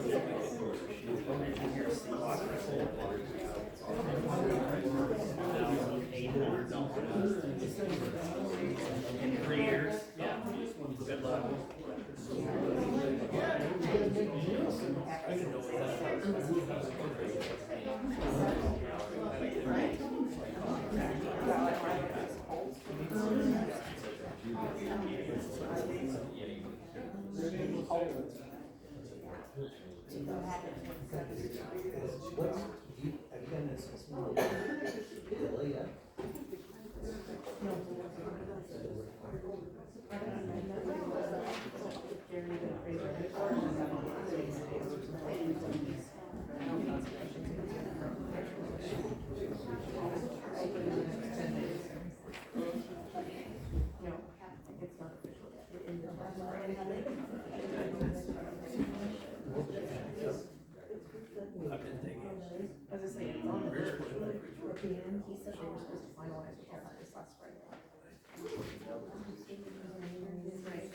In 3 years, yeah. Good luck. As I say, it's on the verge. He said they were supposed to finalize with all that this last Friday. Right.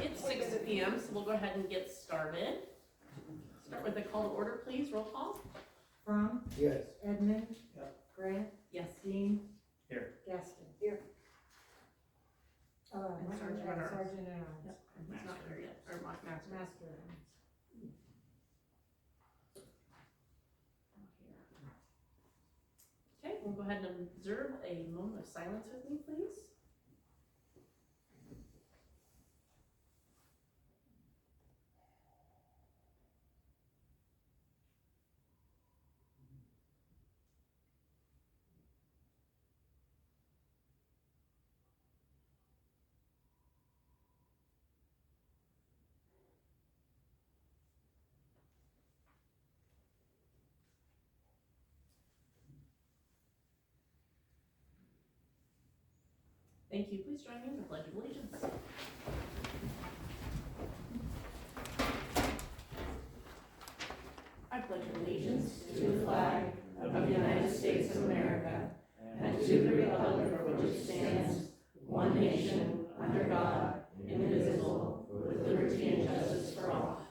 It's 6 p.m., so we'll go ahead and get started. Start with a call to order, please. Roll call. From? Yes. Edmund? Yep. Grant? Yes. Dean? Here. Gaston? Here. And Sergeant at Arms. Sergeant at Arms. Yep. He's not here yet. Or Master. Master at Arms. Okay, we'll go ahead and observe a moment of silence with me, please. Thank you. Please join me in the Pledge of Allegiance. I pledge allegiance to the flag of the United States of America and to the republic for which it stands, one nation, under God, indivisible, with liberty and justice for all.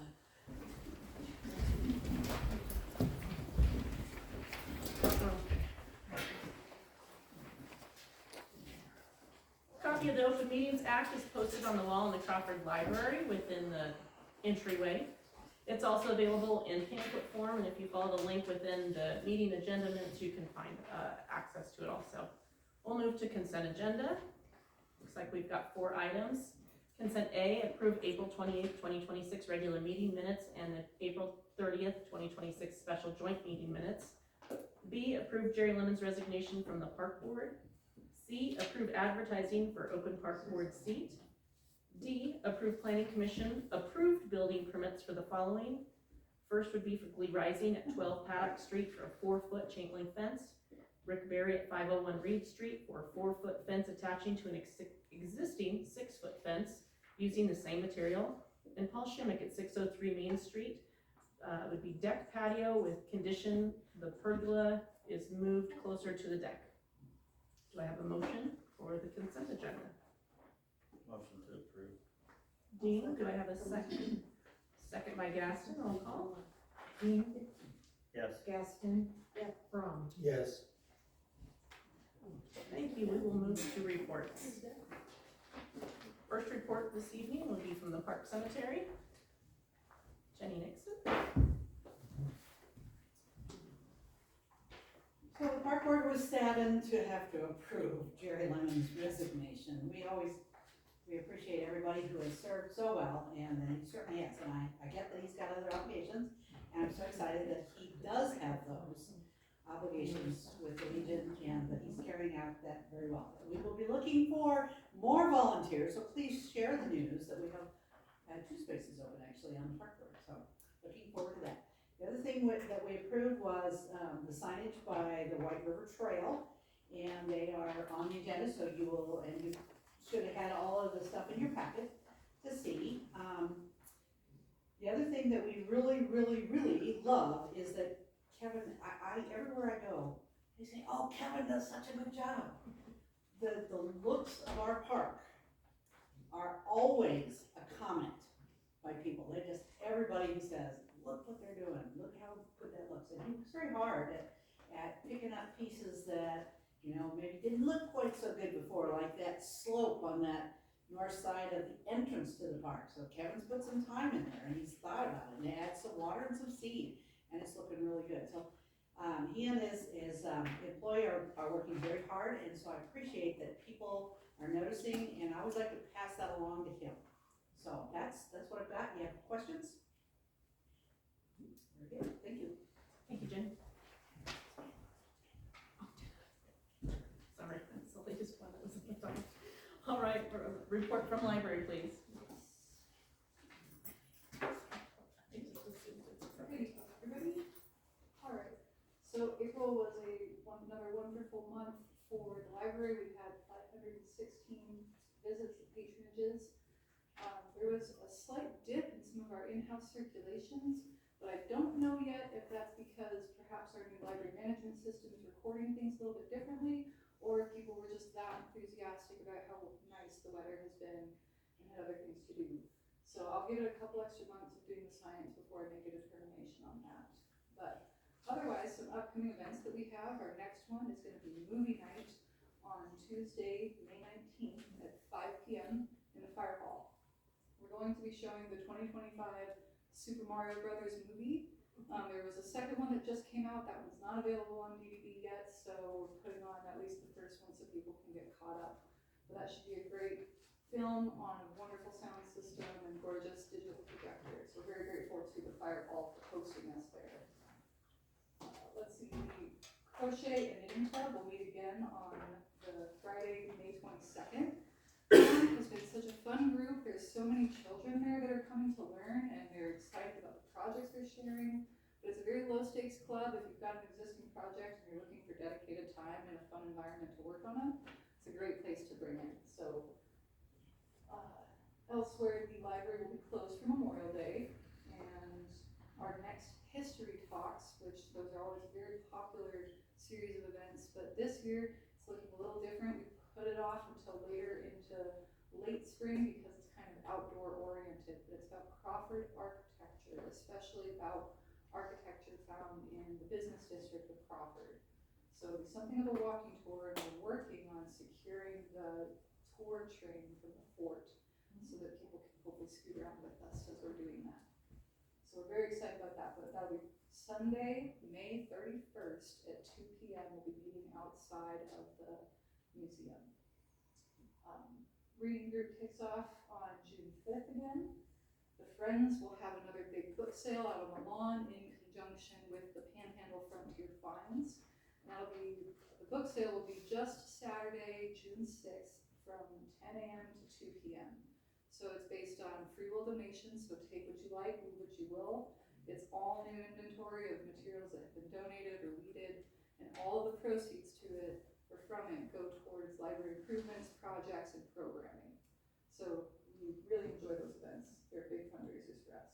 Copy of the Open Meetings Act is posted on the wall in the Crawford Library within the entryway. It's also available in pamphlet form, and if you follow the link within the meeting agenda minutes, you can find access to it also. We'll move to consent agenda. Looks like we've got 4 items. Consent A, approve April 28th, 2026 regular meeting minutes and the April 30th, 2026 special joint meeting minutes. B, approve Jerry Lemon's resignation from the Park Board. C, approve advertising for open Park Board seat. D, approve Planning Commission approved building permits for the following. First would be for Glee Rising at 12 Paddock Street for a 4-foot chain link fence. Rick Berry at 501 Reed Street for a 4-foot fence attaching to an existing 6-foot fence using the same material. And Paul Schimmick at 603 Main Street would be deck patio with condition the pergola is moved closer to the deck. Do I have a motion for the consent agenda? Motion to approve. Dean, do I have a second? Second by Gaston, roll call. Dean? Yes. Gaston? From? Yes. Thank you, we will move to reports. First report this evening will be from the Park Cemetery. Jenny Nixon. saddened to have to approve Jerry Lemon's resignation. We appreciate everybody who has served so well, and he certainly has, and I get that he's got other obligations, and I'm so excited that he does have those obligations with the Legion, and that he's carrying out that very well. We will be looking for more volunteers, so please share the news that we have 2 spaces open actually on the park board, so looking forward to that. The other thing that we approved was the signage by the White River Trail, and they are on the agenda, so you should have had all of the stuff in your packet to see. The other thing that we really, really, really love is that Kevin, everywhere I go, they say, oh, Kevin does such a good job. The looks of our park are always a comment by people. Everybody who says, look what they're doing, look how good that looks. And he works very hard at picking up pieces that, maybe didn't look quite so good before, like that slope on that north side of the entrance to the park. So Kevin's put some time in there, and he's thought about it, and he added some water and some seed, and it's looking really good. So he and his employee are working very hard, and so I appreciate that people are noticing, and I always like to pass that along to him. So that's what I've got. You have questions? Very good. Thank you. Thank you, Jen. Sorry, that's the latest one that was in the top. All right, report from library, please. Everybody. Alright, so April was another wonderful month for the library. We had 516 visits and patronages. There was a slight dip in some of our in-house circulations, but I don't know yet if that's because perhaps our new library management system is recording things a little bit differently, or if people were just that enthusiastic about how nice the weather has been and had other things to do. So I'll give it a couple extra months of doing the science before I make a determination on that. But otherwise, some upcoming events that we have, our next one is going to be movie night on Tuesday, May 19th at 5 p.m. in the fire hall. We're going to be showing the 2025 Super Mario Brothers movie. There was a second one that just came out. That one's not available on DVD yet, so we're putting on at least the first one so people can get caught up. But that should be a great film on a wonderful sound system and gorgeous digital projectors. We're very grateful to the fire hall for hosting us there. Let's see, the Crochet and Knitting Club will meet again on the Friday, May 22nd. It's been such a fun group. There's so many children there that are coming to learn, and they're excited about the projects they're sharing. But it's a very low stakes club. If you've got an existing project and you're looking for dedicated time and a fun environment to work on it, it's a great place to bring in. So elsewhere, the library will be closed for Memorial Day, and our next history talks, which those are always a very popular series of events, but this year it's looking a little different. We put it off until later into late spring because it's kind of outdoor oriented, but it's about Crawford architecture, especially about architecture found in the business district of Crawford. So it'll be something of a walking tour, and we're working on securing the tour train from the fort so that people can hopefully scoot around with us as we're doing that. So we're very excited about that, but that'll be Sunday, May 31st at 2 p.m. We'll be meeting outside of the museum. Reading group kicks off on June 5th again. The Friends will have another big book sale out on the lawn in conjunction with the Panhandle Frontier Finds. And the book sale will be just Saturday, June 6th from 10 a.m. to 2 p.m. So it's based on free will donations, so take what you like, leave what you will. It's all new inventory of materials that have been donated or weeded, and all of the proceeds to it or from it go towards library improvements, projects, and programming. So we really enjoy those events. They're big fundraisers for us.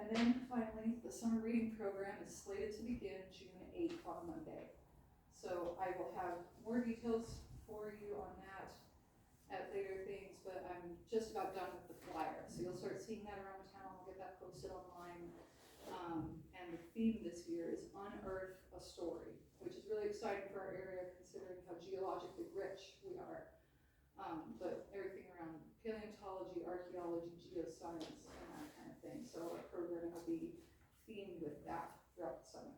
And then finally, the summer reading program is slated to begin June 8th on Monday. So I will have more details for you on that at later things, but I'm just about done with the flyer. So you'll start seeing that around town. I'll get that posted online. And the theme this year is Unearth a Story, which is really exciting for our area considering how geologically rich we are. But everything around paleontology, archaeology, geoscience, and that kind of thing. So our programming will be themed with that throughout the summer.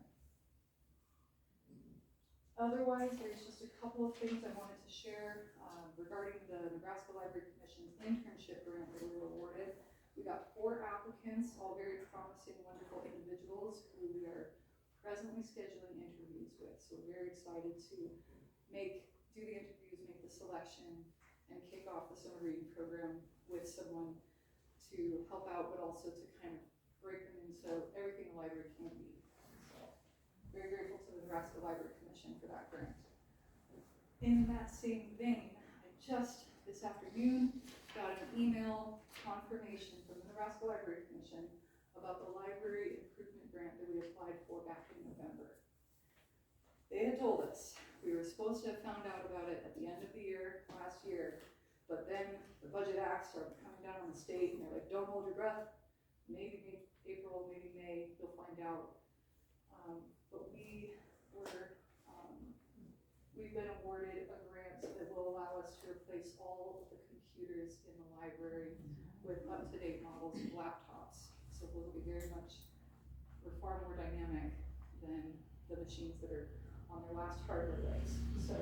Otherwise, there's just a couple of things I wanted to share regarding the Nebraska Library Commission's internship grant that we were awarded. We got 4 applicants, all very promising, wonderful individuals who we are presently scheduling interviews with. So we're very excited to do the interviews, make the selection, and kick off the summer reading program with someone to help out, but also to kind of break them into everything a library can be. So very grateful to the Nebraska Library Commission for that grant. In that same vein, I just this afternoon got an email confirmation from the Nebraska Library Commission about the library improvement grant that we applied for back in November. They had told us we were supposed to have found out about it at the end of the year, last year, but then the budget acts started coming down on the state, and they're like, don't hold your breath, maybe April, maybe May, you'll find out. But we've been awarded a grant that will allow us to replace all of the computers in the library with up-to-date models of laptops. So we'll be we're far more dynamic than the machines that are on their last hardware lives. So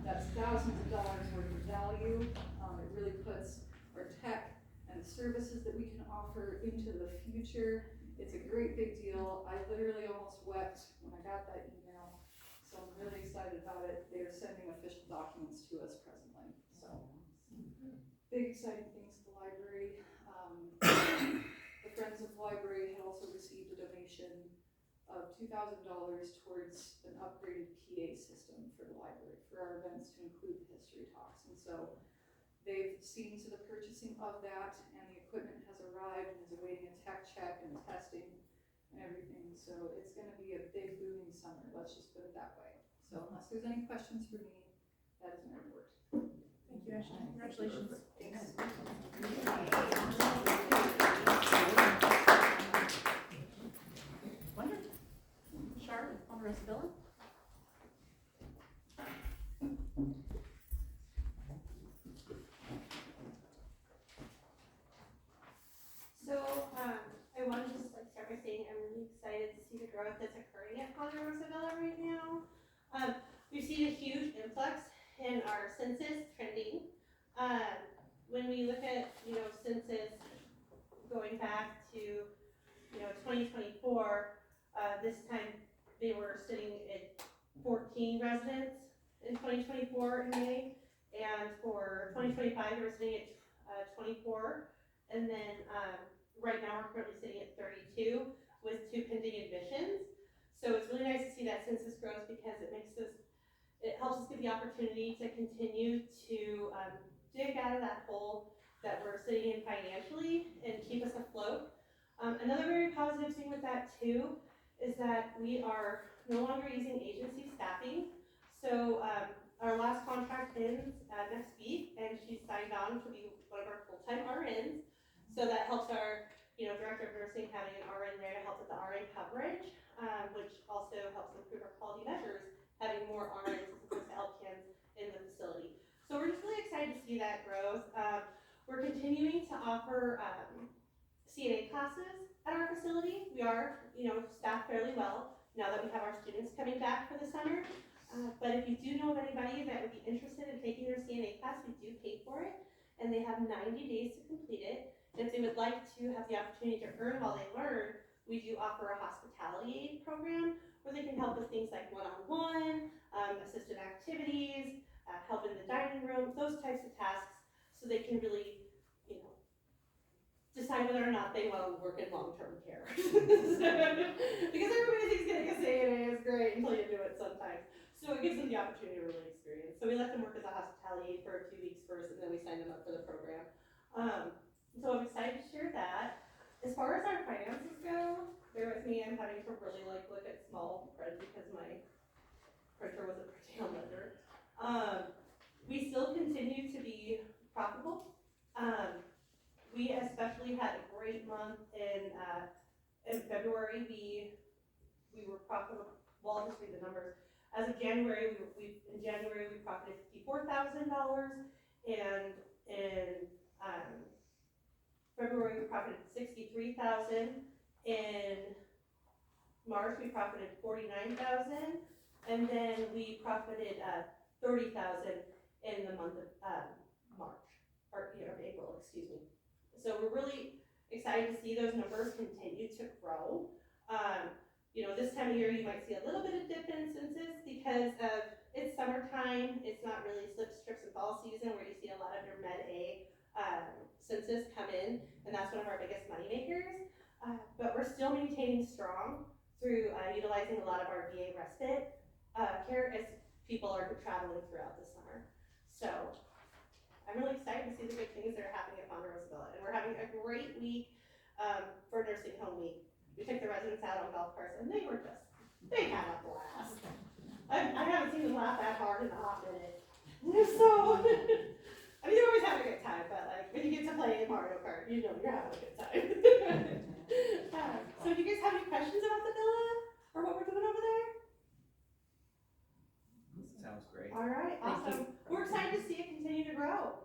that's thousands of dollars worth of value. It really puts our tech and the services that we can offer into the future. It's a great big deal. I literally almost wept when I got that email. So I'm really excited about it. They are sending official documents to us presently. So big exciting things at the library. The Friends of the Library had also received a donation of $2,000 towards an upgraded PA system for the library, for our events to include the history talks. And so they've seen to the purchasing of that, and the equipment has arrived and is awaiting a tech check and testing and everything. So it's gonna be a big booming summer, let's just put it that way. So unless there's any questions for me, that is my report. Thank you, Ashley. Congratulations. Thanks. Wonderful. Charlotte, Ponderosa-Billin? So, I want to just start by saying I'm really excited to see the growth that's occurring at Ponderosa-Billin right now. We've seen a huge influx in our census trending. When we look at, census going back to, 2024, this time they were sitting at 14 residents in 2024 in May, and for 2025 they were sitting at 24, and then right now we're currently sitting at 32 with 2 pending admissions. So it's really nice to see that census growth because it helps us get the opportunity to continue to dig out of that hole that we're sitting in financially and keep us afloat. Another very positive thing with that too is that we are no longer using agency staffing. So our last contract ends next week, and she's signed on to be one of our full-time RNs. So that helps our director of nursing having an RN there to help with the RN coverage, which also helps improve our quality measures, having more RNs as opposed to LPNs in the facility. So we're just really excited to see that growth. We're continuing to offer CNA classes at our facility. We are, staffed fairly well now that we have our students coming back for the summer. But if you do know of anybody that would be interested in taking their CNA class, we do pay for it, and they have 90 days to complete it. And if they would like to have the opportunity to earn while they learn, we do offer a hospitality aid program where they can help with things like one-on-one, assisted activities, help in the dining room, those types of tasks, so they can really, decide whether or not they want to work in long-term care. Because everybody thinks getting a CNA is great until you do it sometimes. So it gives them the opportunity to really experience. So we let them work as a hospitality aid for 2 weeks first, and then we sign them up for the program. So I'm excited to share that. As far as our finances go, bear with me, I'm having to really look at small print because my printer wasn't printing on letter. We still continue to be profitable. We especially had a great month in February. We were profitable. Well, I'll just read the numbers. As of January, in January we profited $54,000, and in February we profited $63,000. In March we profited $49,000. And then we profited, 30,000 in the month of, March, or, of April, excuse me. So we're really excited to see those numbers continue to grow. This time of year, you might see a little bit of dip in census because of, it's summertime, it's not really slips, trips, and fall season where you see a lot of your Med A, census come in, and that's one of our biggest money makers. But we're still maintaining strong through, utilizing a lot of our VA respite, care as people are traveling throughout the summer. So, I'm really excited to see the good things that are happening at Ponderosa Villa, and we're having a great week, for Nursing Home Week. We took the residents out on golf carts, and they had a blast. I haven't seen them laugh that hard in a hot minute. So, I mean, they're always having a good time, but like, when you get to play Mario Kart, you know you're having a good time. So do you guys have any questions about the villa, or what we're doing over there? Sounds great. All right, awesome. We're excited to see it continue to grow.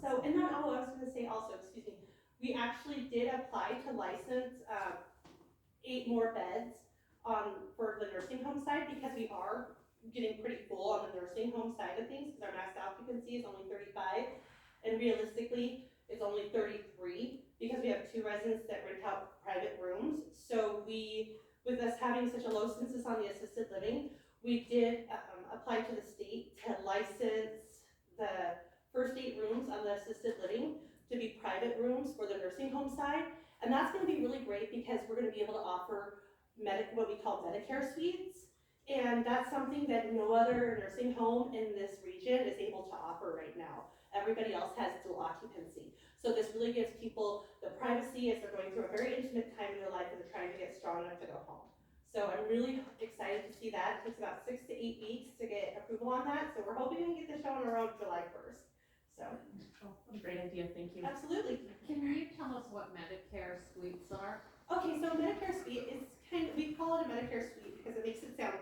So, and then, I was gonna say also, excuse me, we actually did apply to license, 8 more beds for the nursing home side, because we are getting pretty full on the nursing home side of things, because our max occupancy is only 35, and realistically, it's only 33, because we have 2 residents that rent out private rooms. So with us having such a low census on the assisted living, we did apply to the state to license the first 8 rooms on the assisted living to be private rooms for the nursing home side. And that's gonna be really great because we're gonna be able to offer what we call Medicare suites. And that's something that no other nursing home in this region is able to offer right now. Everybody else has dual occupancy. So this really gives people the privacy as they're going through a very intimate time in their life and they're trying to get strong enough to go home. So I'm really excited to see that. It takes about 6 to 8 weeks to get approval on that. So we're hoping we can get the show on the road July 1st. So. Oh, what a great idea, thank you. Absolutely. Can you tell us what Medicare suites are? Okay, so Medicare suite is we call it a Medicare suite because it makes it sound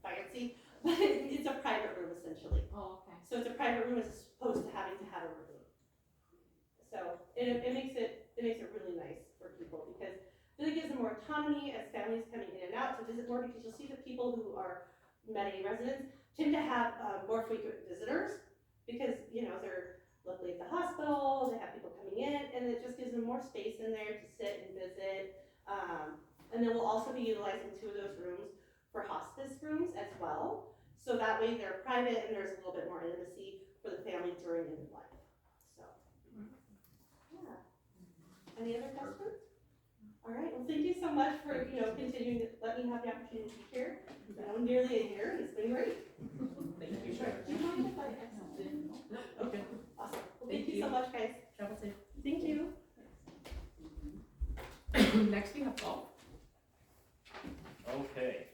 fancy, but it's a private room essentially. Oh, okay. So it's a private room as opposed to having to have a room. So it makes it really nice for people because then it gives them more autonomy as families coming in and out to visit more, because you'll see the people who are Med A residents tend to have more frequent visitors because, they're luckily at the hospital, they have people coming in, and it just gives them more space in there to sit and visit. And then we'll also be utilizing 2 of those rooms for hospice rooms as well. So that way they're private and there's a little bit more intimacy for the family during end of life. So, yeah. Any other questions? All right, well, thank you so much for, continuing to let me have the opportunity to be here. Nearly a year, and it's been great. Thank you. Sure. Do you mind if I exit? Okay, Awesome. Well, thank you so much, guys. travel safe. Thank you. Next we have golf. Okay.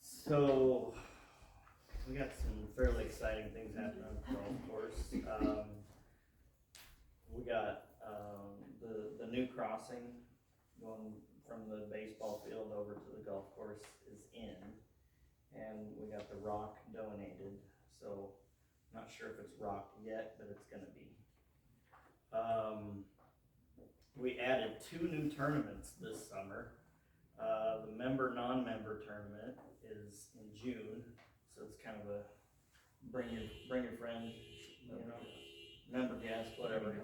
So, we got some fairly exciting things happening on the golf course. We got, the new crossing going from the baseball field over to the golf course is in. And we got the rock donated, so not sure if it's rocked yet, but it's gonna be. We added 2 new tournaments this summer. The non-member tournament is in June, so it's kind of a bring your friend, member guest, whatever.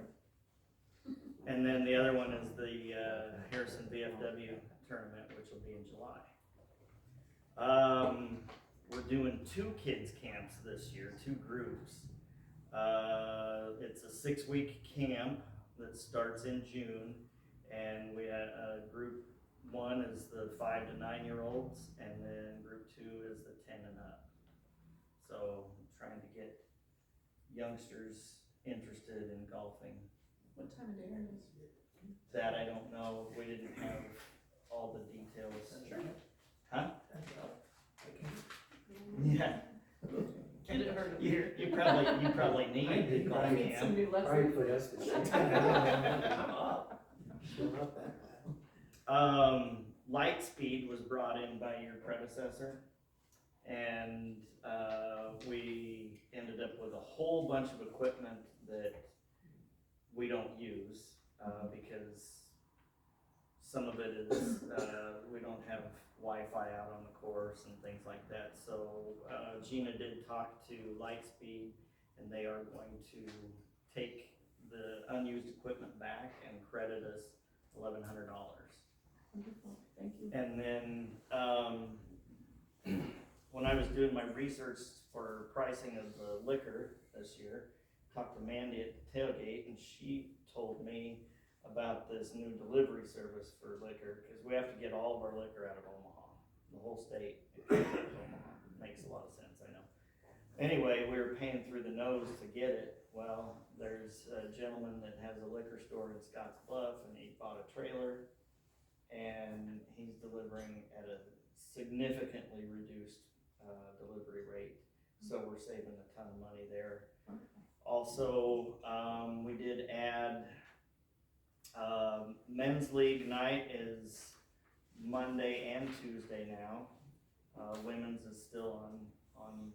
And then the other one is the Harrison VFW tournament, which will be in July. We're doing 2 kids camps this year, 2 groups. It's a 6-week camp that starts in June, and we had group 1 is the 5 to 9-year-olds, and then group 2 is the 10 and up. So trying to get youngsters interested in golfing. What time of day are these? That I don't know, we didn't have all the details. Huh? Yeah. Get it heard. You probably need the golf I need some camp. new Probably lessons. put us to shame. I'm up. Still not that bad. Lightspeed was brought in by your predecessor, and we ended up with a whole bunch of equipment that we don't use because some of it is we don't don't have Wi-Fi out on the course and things like that. So Gina did talk to Lightspeed, and they are going to take the unused equipment back and credit us $1,100. Wonderful, thank you. And then when I was doing my research for pricing of the liquor this year, talked to Mandy at the tailgate, and she told me about this new delivery service for liquor, because we have to get all of our liquor out of Omaha, the whole state. Omaha makes a lot of sense, I know. Anyway, we were paying through the nose to get it. Well, there's a gentleman that has a liquor store in Scotts Bluff, and he bought a trailer, and he's delivering at a significantly reduced delivery rate, so we're saving a ton of money there. Also, we did add men's league night is Monday and Tuesday now. Women's is still on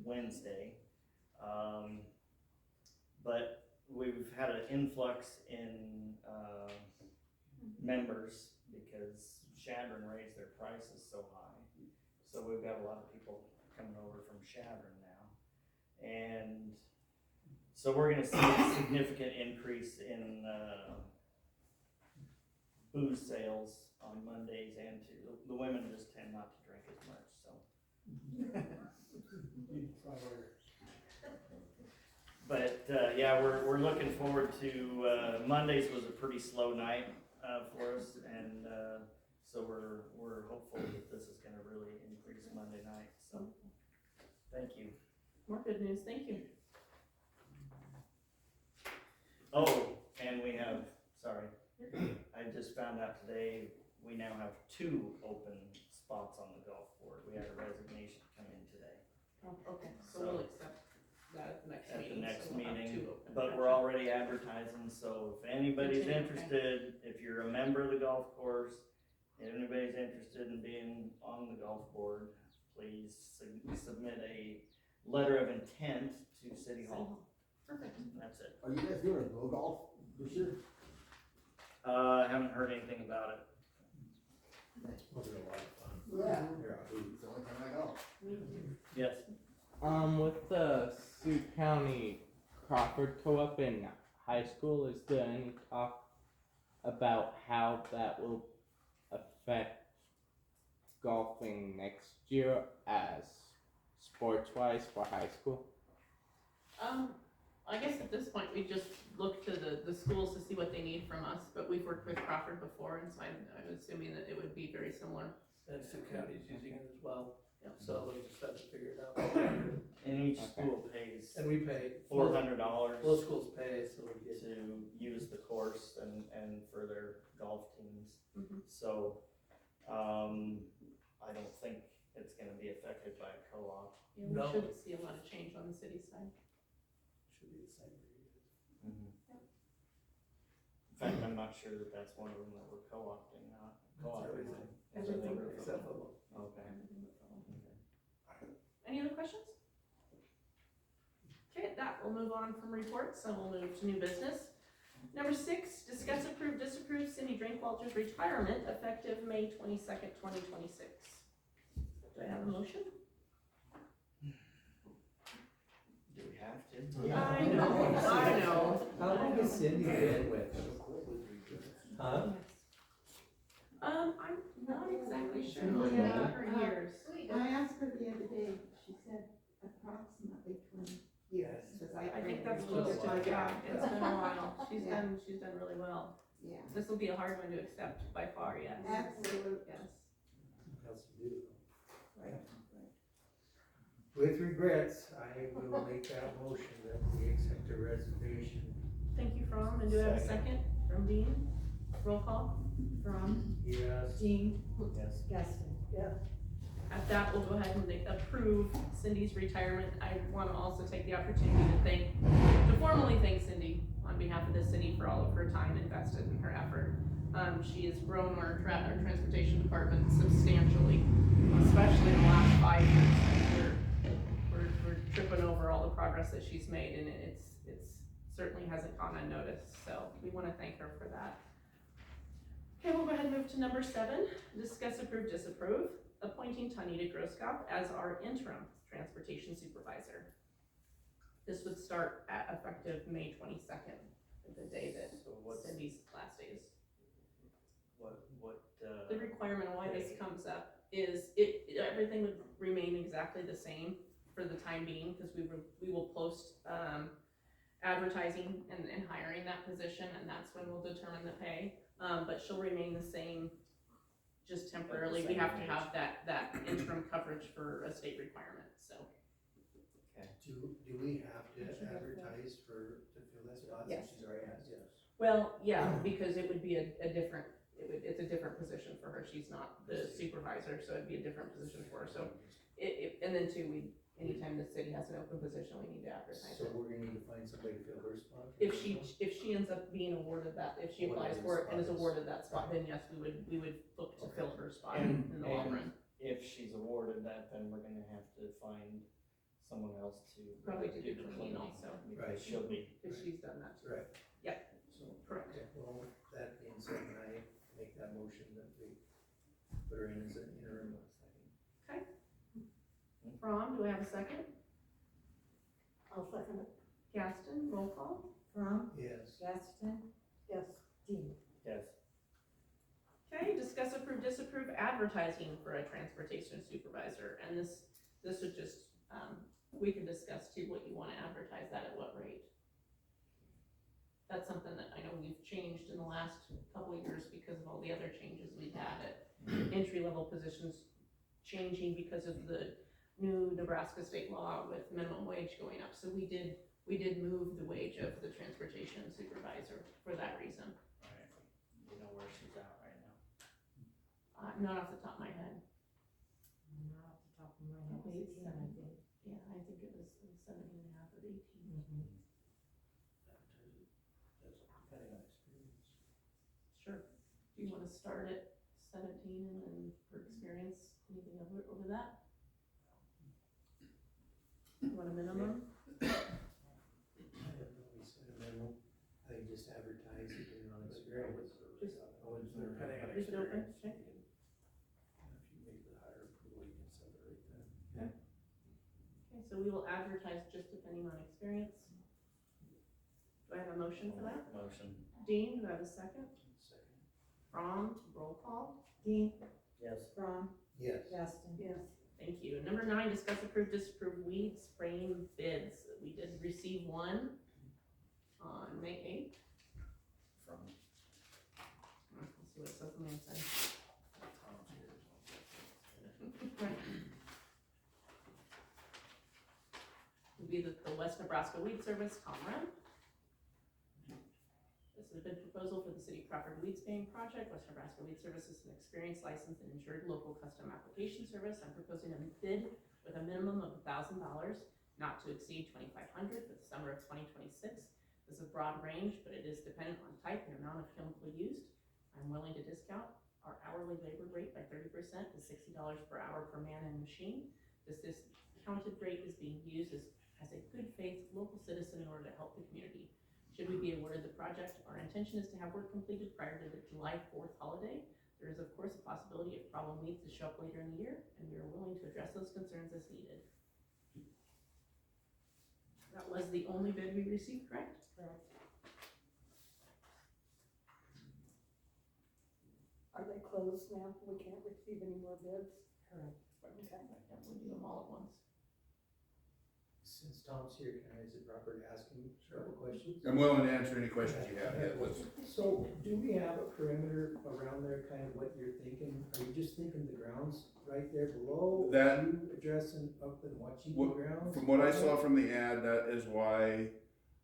Wednesday. But we've had an influx in members because Chadron raised their prices so high. So we've got a lot of people coming over from Chadron now. And so we're gonna see a significant increase in booze sales on Mondays and the women just tend not to drink as much, so. But yeah, we're looking forward to, Mondays was a pretty slow night for us, and so we're hopeful that this is gonna really increase Monday night, so, thank you. More good news, thank you. Oh, and we have, sorry, I just found out today, we now have 2 open spots on the golf board. We had a resignation come in today. Oh, okay, so So- we'll accept that at the next At the meeting. next so we'll have meeting, two open. But we're already advertising, so if anybody's Continue, okay. interested, if you're a member of the golf course, if anybody's interested in being on the golf board, please submit a letter of intent to City Hall. Perfect. And that's it. Are you guys doing a go golf this year? I haven't heard anything about it. Must be a lot of fun. Yeah. It's the only time I go. Yes. With the Sioux County Crawford Co-op in high school, is there any talk about how that will affect golfing next year as sports-wise for high school? I guess at this point, we just look to the schools to see what they need from us, but we've worked with Crawford before, and so I'm assuming that it would be very similar. And Sioux County's using it as well, Yep. so we just have to figure it out. And each Okay. school pays And we pay, $400 both schools pay, so we get. to use the course and for their golf teams. Mhm. So, I don't think it's gonna be affected by a co-op. Yeah, No. we shouldn't see a lot of change on the city side. Should be the same for you guys. In fact, I'm not sure that that's one of them that we're co-opting, not co-opting. Everything. Everything. Except for Okay. Any other questions? Okay, that will move on from reports, so we'll move to new business. Number 6, discuss, approve, disapprove Cindy Drinkwalter's retirement effective May 22nd, 2026. Do I have a motion? Do we have to? I know. How long has Cindy been with us? Huh? I'm not exactly sure. Yeah. Looking at her years. I asked her the other day, she said approximately 20 years, cause I think that's Close close to to it. it, yeah, it's been a while, she's Yeah. done really well. Yeah, This will be a hard one to accept by far, yes. absolutely. Yes. Else to do. Right. With regrets, I will make that motion that we accept the resignation. Thank you, From, and do I have a second from Dean? Roll call. From Yes. Jean Yes. Gaston. At that, we'll go ahead and approve Cindy's retirement. I want to also take the opportunity to formally thank Cindy on behalf of the city for all of her time invested in her effort. She has grown our transportation department substantially, especially in the last 5 years. We're tripping over all the progress that she's made, and it's certainly hasn't gone unnoticed, so we want to thank her for that. Okay, we'll go ahead and move to number 7, discuss, approve, disapprove, appointing Tanita Groskop as our interim transportation supervisor. This would start at effective May 22nd, the day that So what's, Cindy's last day is. the The requirement why this comes up is everything would remain exactly the same for the time being, because we will post, advertising and hiring that position, and that's when we'll determine the pay. But she'll remain the same, just temporarily. We same have to wage. have that interim coverage for a state requirement, so. Do we have to advertise to fill that spot? Yes. She's already has, yes. Well, yeah, because it would be it's a different position for her. She's not the supervisor, so it'd be a different position for her. So and then too, anytime the city has an open position, we need to advertise So it. we're gonna need to find somebody to fill her spot? If she ends up being awarded that, if she applies for it and is awarded that spot, then yes, we would look to fill her spot in the long run. if she's awarded that, then we're gonna have to find someone else to. Probably to do the cleaning, clean also. Because she'll be, If she's done that. Right. Yep. So, Correct. okay, well, that being said, I make that motion that we put her in as an interim. From, do I have a second? I'll second it. Gaston, roll call. From, Yes. Gaston, yes, Dean. yes, Okay, discuss, approve, disapprove advertising for a transportation supervisor, and this would just, we can discuss too what you wanna advertise that at what rate. That's something that I know we've changed in the last couple of years because of all the other changes we've had at entry-level positions changing because of the new Nebraska state law with minimum wage going up, so we did move the wage of the transportation supervisor for that reason. alright, you know where she's at right now. Not off the top of my head. Not off the top of my head, Maybe 18, I think. Yeah, I think it was 17.5 or 18. Depending on experience. Sure. Do you wanna start at 17 and then for experience, anything over that? You want a minimum? I don't know, we said a minimum, I think just advertise depending on experience. Just- Depending on Just open, experience. okay. If you make the higher pool, you can separate that. Okay, so we will advertise just depending on experience. Do I have a motion for that? Motion, Dean, do I have a second? Second. From, roll call. Dean, yes, from, Yes. Gaston. Yes. Thank you. Number 9, discuss, approve, disapprove weed spraying bids. We did receive one on May 8th. from Let's see what it says on the inside. Tom's here. Right. Would be the West Nebraska Weed Service, Comrade. This is a bid proposal for the City of Crawford Weed Spraying Project. West Nebraska Weed Service is an experienced, licensed, and insured local custom application service. I'm proposing a bid with a minimum of $1,000, not to exceed $2,500 for the summer of 2026. This is a broad range, but it is dependent on type and amount of chemical used. I'm willing to discount our hourly labor rate by 30% to $60 per hour per man and machine. This discounted rate is being used as a good faith local citizen in order to help the community. Should we be awarded the project, our intention is to have work completed prior to the July 4th holiday. There is of course a possibility of problem weeds to show up later in the year, and we are willing to address those concerns as needed. That was the only bid we received, correct? Correct. Are they closed now? We can't receive any more bids? Correct. Okay. Yeah, we'll do them all at once. Since Tom's here, is it proper to ask him a couple questions? I'm willing to answer any questions you have. Yeah, let's, So, do we have a perimeter around there, kind of what you're thinking? Are you just thinking the grounds right there below? That- Are you addressing up in Wachita What- grounds? from what I saw from the ad, that is why,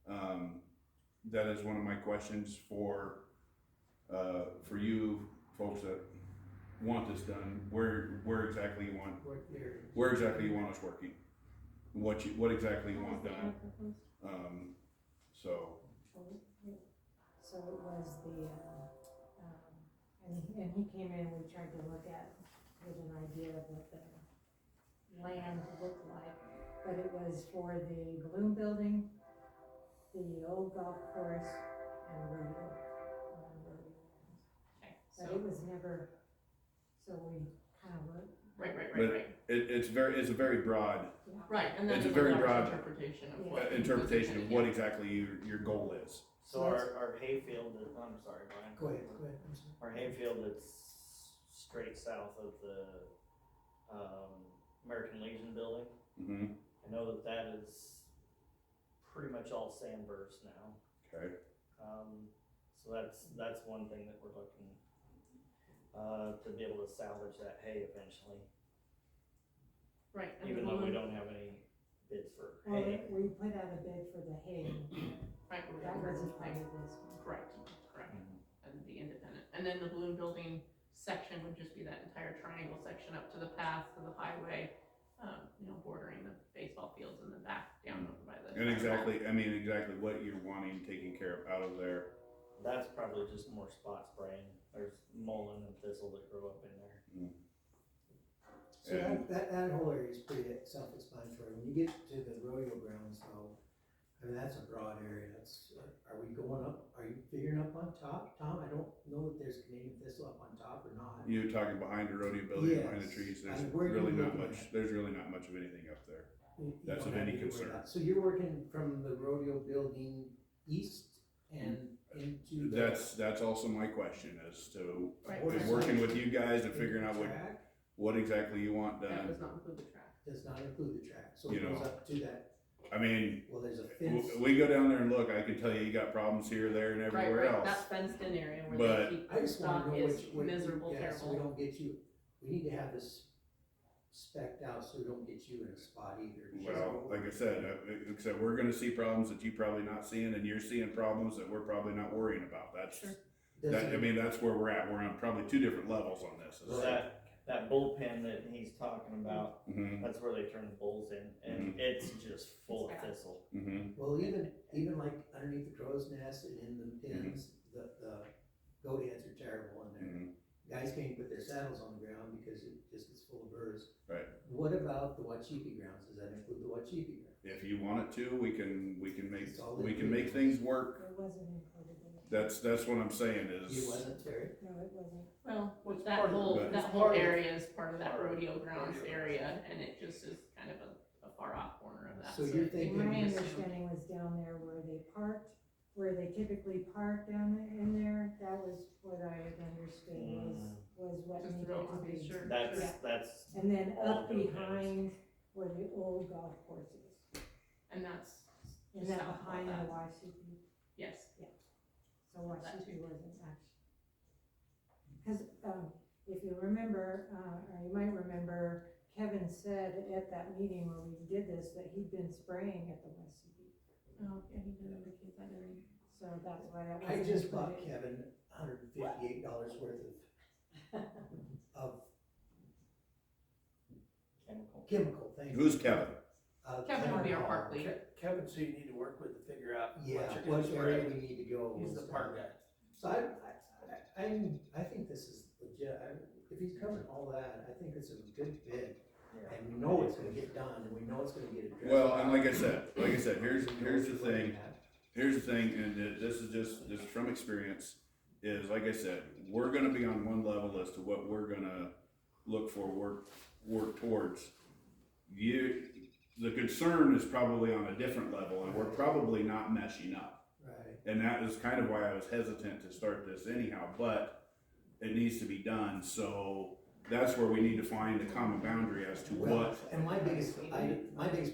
that is one of my questions for you folks that want this done, where exactly you want, What area? where exactly you want us working? What exactly you want done, so, So it was the, and he came in, we tried to look at, get an idea of what the land looked like, but it was for the balloon building, the old golf course, and rodeo. but it was never, so we kind of were, Right. It's a very broad Right, and It's that's a a very large broad, interpretation of Yeah. what. interpretation was of what intended, exactly your goal is. So our hayfield, I'm sorry, Brian. Go ahead, I'm sorry. Our hayfield that's straight south of the, American Legion building. Mm-hmm. I know that is pretty much all sandburst now. Okay. So that's one thing that we're looking, to be able to salvage that hay eventually, Right, and even the though we balloon, don't have any bids for well, hay. we put out a bid for the hay, right, we're that gonna wasn't part like, of this one. correct, and the independent, and then the balloon building section would just be that entire triangle section up to the path, to the highway, bordering the baseball fields in the back, down over by the. And exactly what you're wanting taken care of out of there. That's probably just more spot spraying. There's mullein and thistle that grow up in there. So that whole area is pretty self-explanatory. When you get to the rodeo grounds though, I mean, that's a broad area. Are we going up, are you figuring up on top, Tom? I don't know if there's Canadian thistle up on top or not. You're talking behind the rodeo building, behind the Yes. trees, I mean, where are you really not looking much, at? there's really not much of anything up there. You That's don't of have any to worry concern. about- So you're working from the rodeo building east and into the. That's also my question as to, Right. What and is working that? with you guys and figuring out Track what exactly you want That done. does not include the track. does not include the track, so You it goes know. up to that, I mean, well, there's a fence. we go down there and look, I can tell you got problems here, there, and everywhere Right, else. that fenced in area where But- they keep I just wanna stock know is which, miserable, yeah, so we terrible. don't get you, we need to have this spec'd out so we don't get you in a spot either. Well, like I said, we're gonna see problems that you probably not seeing, and you're seeing problems that we're probably not worrying about. That's, Sure. that's where we're at. We're on probably two different levels on this. So that bullpen that he's talking about, Mm-hmm, that's where they turn the bulls in, and it's just full of thistle. mm-hmm. Well, even like underneath the crow's nest and in the pens, the goat heads are terrible in there. Mm-hmm. Guys can't put their saddles on the ground because it just gets full of burrs. Right. What about the Wachipi grounds? Does that include the Wachipi grounds? If you want it to, we can It's all make included. things work. It wasn't included in it. That's what I'm saying It is, wasn't, Terry? No, it wasn't. Well, It's that part of whole, the- that it's whole part of the- area is part of that part of rodeo grounds rodeo. area, and it just is kind of a far off corner of that. So you're thinking- My you assume- understanding was down there where they parked, where they typically park down in there, that was what I had understood was what Just the needed real to obvious, be. sure. That's, And then all up goat heads. behind where the old golf course is, And that's and just that south of behind the that. YCP, Yes, so YCP wasn't actually. Cause, if you remember, or you might remember, Kevin said at that meeting where we did this, that he'd been spraying at the YCP. oh, yeah, he did indicate that area. So that's why that I wasn't just bought included. Kevin $158 worth of chemical, thank you. who's Kevin? Kevin would be our Hall. park lead. Kevin, so you need to work with to figure out Yeah, what what you're area gonna we need to go. He's the park guy. So I think this is legit. If he's covering all that, I think it's a good bid. And we know it's gonna get done, and we know it's gonna get addressed. Well, and like I said, here's the thing. Here's the thing, and this is just from experience, is like I said, we're gonna be on one level as to what we're gonna look for, work towards. The concern is probably on a different level, and we're probably not meshing up. Right. And that is kind of why I was hesitant to start this anyhow, but it needs to be done, so that's where we need to find a common boundary as to what. And my biggest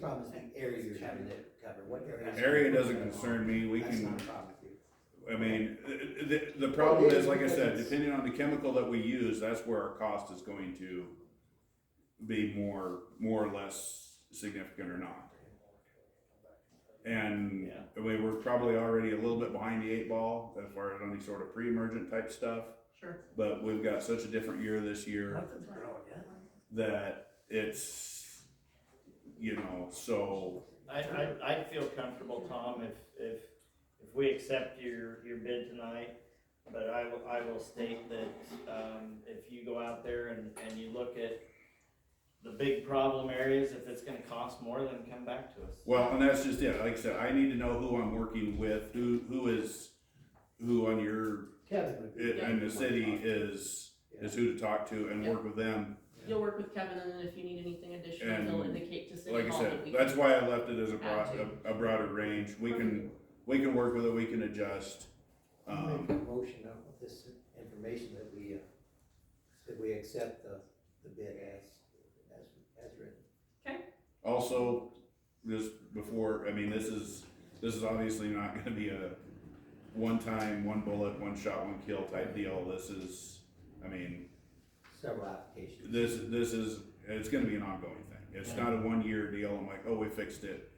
problem is the area you're having to cover, what area. Area doesn't concern me, we That's can. not a problem with you. I mean, the problem is, like I said, depending on the chemical that we use, that's where our cost is going to be more or less significant or not. And, I mean, we're probably already a little bit behind the 8 ball as far as any sort of pre-emergent type stuff, Sure. but we've got such a different year this year Nothing's growing yet. that it's, so. I'd feel comfortable, Tom, if we accept your bid tonight, but I will state that, if you go out there and you look at the big problem areas, if it's gonna cost more, then come back to us. Well, and that's just it. Like I said, I need to know who I'm working with, who on your Kevin would be. and the city is who to talk to and work with them. You'll work with Kevin, and then if you need anything additional, And he'll indicate to City Like I Hall said, that we that's can. why I left it as Add a broader range. We can work with it, we can adjust. Make a motion up with this information that we accept the bid as written. Also, just before, I mean, this is obviously not gonna be a one-time, one bullet, one shot, one kill type deal. This is, I mean, Several applications. it's gonna be an ongoing thing. It's not a 1 year deal. I'm like, oh, we fixed it.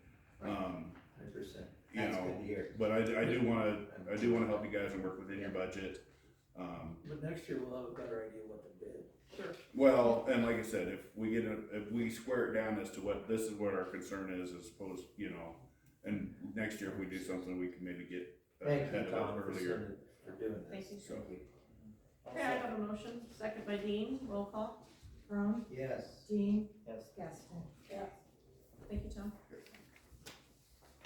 100%. You That's know, good to hear. but I do wanna help you guys and work within your budget. But next year we'll have a better idea what to bid. Sure. Well, and like I said, if we square it down as to what, this is what our concern is, as opposed, you know, and next year if we do something, we can maybe get Thank ahead you, of Tom, it for earlier. doing Thank this. you. Thank you. Okay, I have a motion, second by Dean, roll call. Ron, Yes. Jean, Yes. Gaston. Thank you, Tom.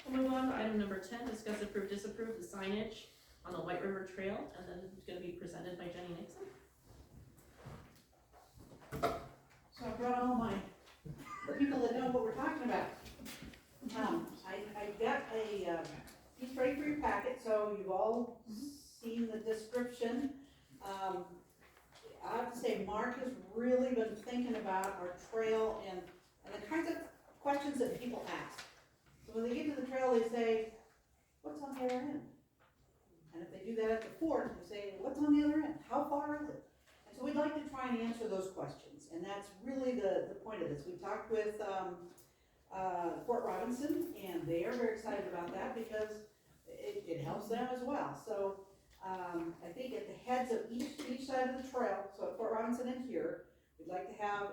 We'll move on to item number 10, discuss, approve, disapprove the signage on the White River Trail, and then it's gonna be presented by Jenny Nixon. So I brought all the people that know what we're talking about. I got a piece ready for your packet, so you've all seen the description. I have to say, Mark has really been thinking about our trail and the kinds of questions that people ask. So when they get to the trail, they say, what's on the other end? And if they do that at the fort, they say, what's on the other end? How far is it? And so we'd like to try and answer those questions, and that's really the point of this. We talked with Fort Robinson, and they are very excited about that because it helps them as well. So I think at the heads of each side of the trail, so at Fort Robinson and here, we'd like to have,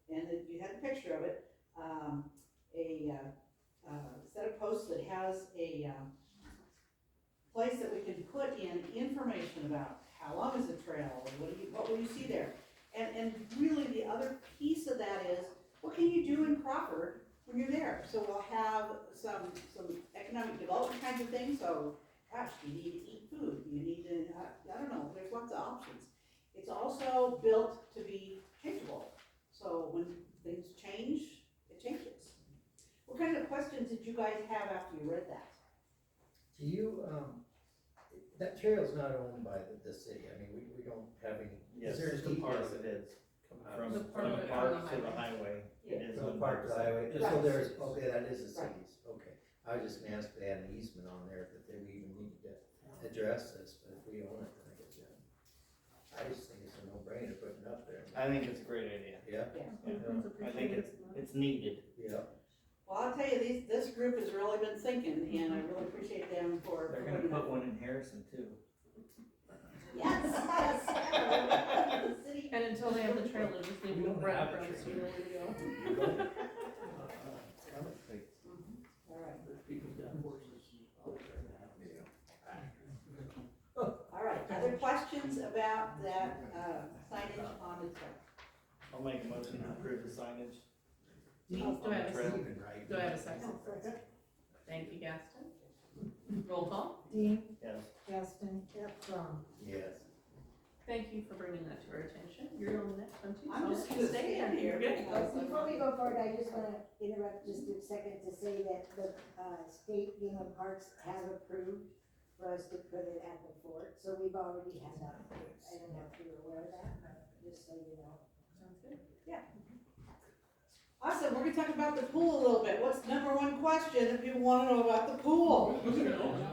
and you had a picture of it, a set of posts that has a place that we can put in information about how long is the trail, what will you see there? And really the other piece of that is, what can you do in Crawford when you're there? So we'll have some economic development kinds of things, so gosh, you need to eat food, you need to, I don't know, there's lots of options. It's also built to be changeable, so when things change, it changes. What kind of questions did you guys have after you read that? Do you, that trail's not owned by the city, I mean, we don't have any. Yes, Is there it's any a part details? of it is. From The the part of it on park the to the highway, it is From the owned park to the by the highway, city. so Right. there's, okay, that is the Right. city's, okay. I was just gonna ask if they had an easement on there, that they even need to address this, but if we own it, then I guess, yeah. I just think it's a no-brainer putting it up there. I think it's a great idea. Yeah, Yeah. I think it's needed. yeah. Well, I'll tell you, this group has really been thinking, and I really appreciate them for. They're for gonna putting put that. one in Harrison too. Yes, yes. The city. And until they have the trail, they're just leaving We the don't have a breadcrumbs, so you trail. know where to go. All right. There's people got horses out there now. All right, other questions about that, signage on the trail? I'll make a motion to approve the signage. Do I have a Trail. Even right. Do I have a second? Thank you, Gaston. Roll call. Dean, Yes. Gaston, Ron. Yes. Thank you for bringing that to our attention. You're on the next one too. I'm so just gonna stay stand here. Good. Before we go forward, I just wanna interrupt just a second to say that the, state game and parks have approved for us to put it at the fort, so we've already had that. I don't know if you're aware of that, but just so you know. Sounds good. Awesome, we're gonna talk about the pool a little bit. What's the number one question that people wanna know about the pool?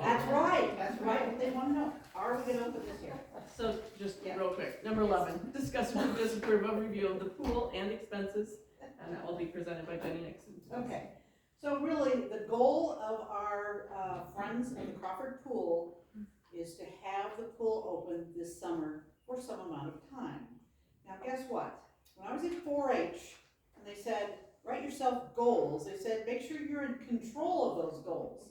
That's right, what they wanna know. Are we gonna open this year? So just real quick, number 11, discuss and disapprove a review of the pool and expenses, and that will be presented by Jenny Nixon. Okay, so really, the goal of our Friends of the Crawford Pool is to have the pool open this summer for some amount of time. Now, guess what? When I was in 4-H, and they said, write yourself goals, they said, make sure you're in control of those goals.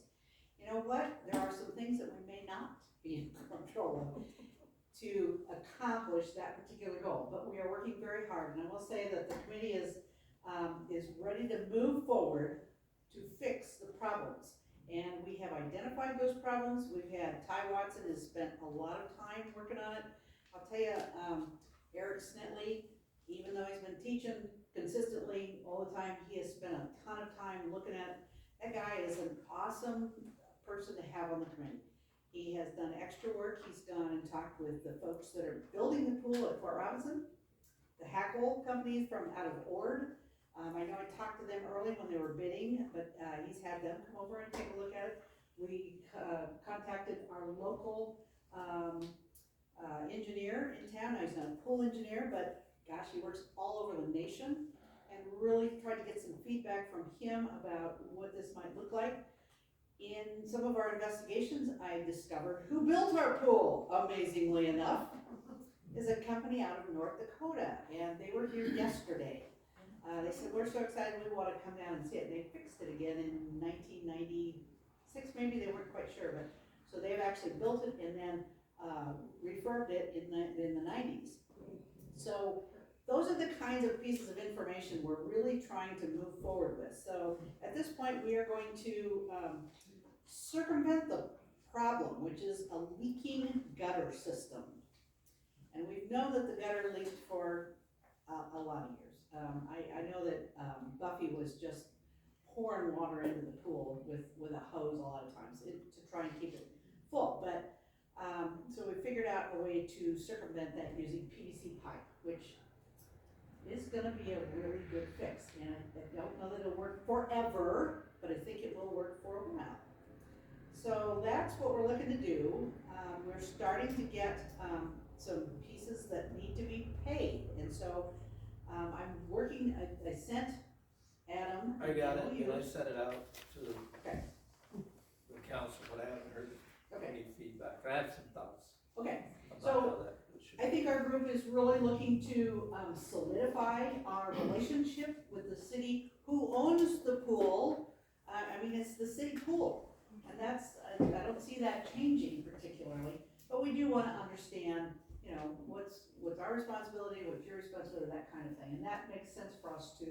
You know what? There are some things that we may not be in control of to accomplish that particular goal, but we are working very hard, and I will say that the committee is ready to move forward to fix the problems. And we have identified those problems. We've had, Ty Watson has spent a lot of time working on it. I'll tell you, Eric Snitley, even though he's been teaching consistently all the time, he has spent a ton of time looking at it. That guy is an awesome person to have on the committee. He has done extra work. He's gone and talked with the folks that are building the pool at Fort Robinson, the Hackle company from out of Ord. I know I talked to them early when they were bidding, but he's had them come over and take a look at it. We contacted our local engineer in town. Now, he's not a pool engineer, but gosh, he works all over the nation, and really tried to get some feedback from him about what this might look like. In some of our investigations, I discovered who built our pool, amazingly enough, is a company out of North Dakota, and they were here yesterday. They said, we're so excited, we want to come down and see it. And they fixed it again in 1996, maybe, they weren't quite sure, but, so they've actually built it and then refurbed it in the 90s. So those are the kinds of pieces of information we're really trying to move forward with. So at this point, we are going to circumvent the problem, which is a leaking gutter system. And we've known that the gutter leaked for a lot of years. I know that Buffy was just pouring water into the pool with a hose a lot of times to try and keep it full. But so we figured out a way to circumvent that using PVC pipe, which is gonna be a really good fix. And I don't know that it'll work forever, but I think it will work for a while. So that's what we're looking to do. We're starting to get some pieces that need to be paid. And so I'm working, I sent Adam. I got it, MOU. and I sent it out to Okay. the council, but I haven't heard Okay. any feedback. I have some thoughts Okay. about So, how that should. I think our group is really looking to solidify our relationship with the city who owns the pool. I mean, it's the city pool, and that's, I don't see that changing particularly, but we do wanna understand, you know, what's our responsibility, what's your responsibility, that kind of thing, and that makes sense for us to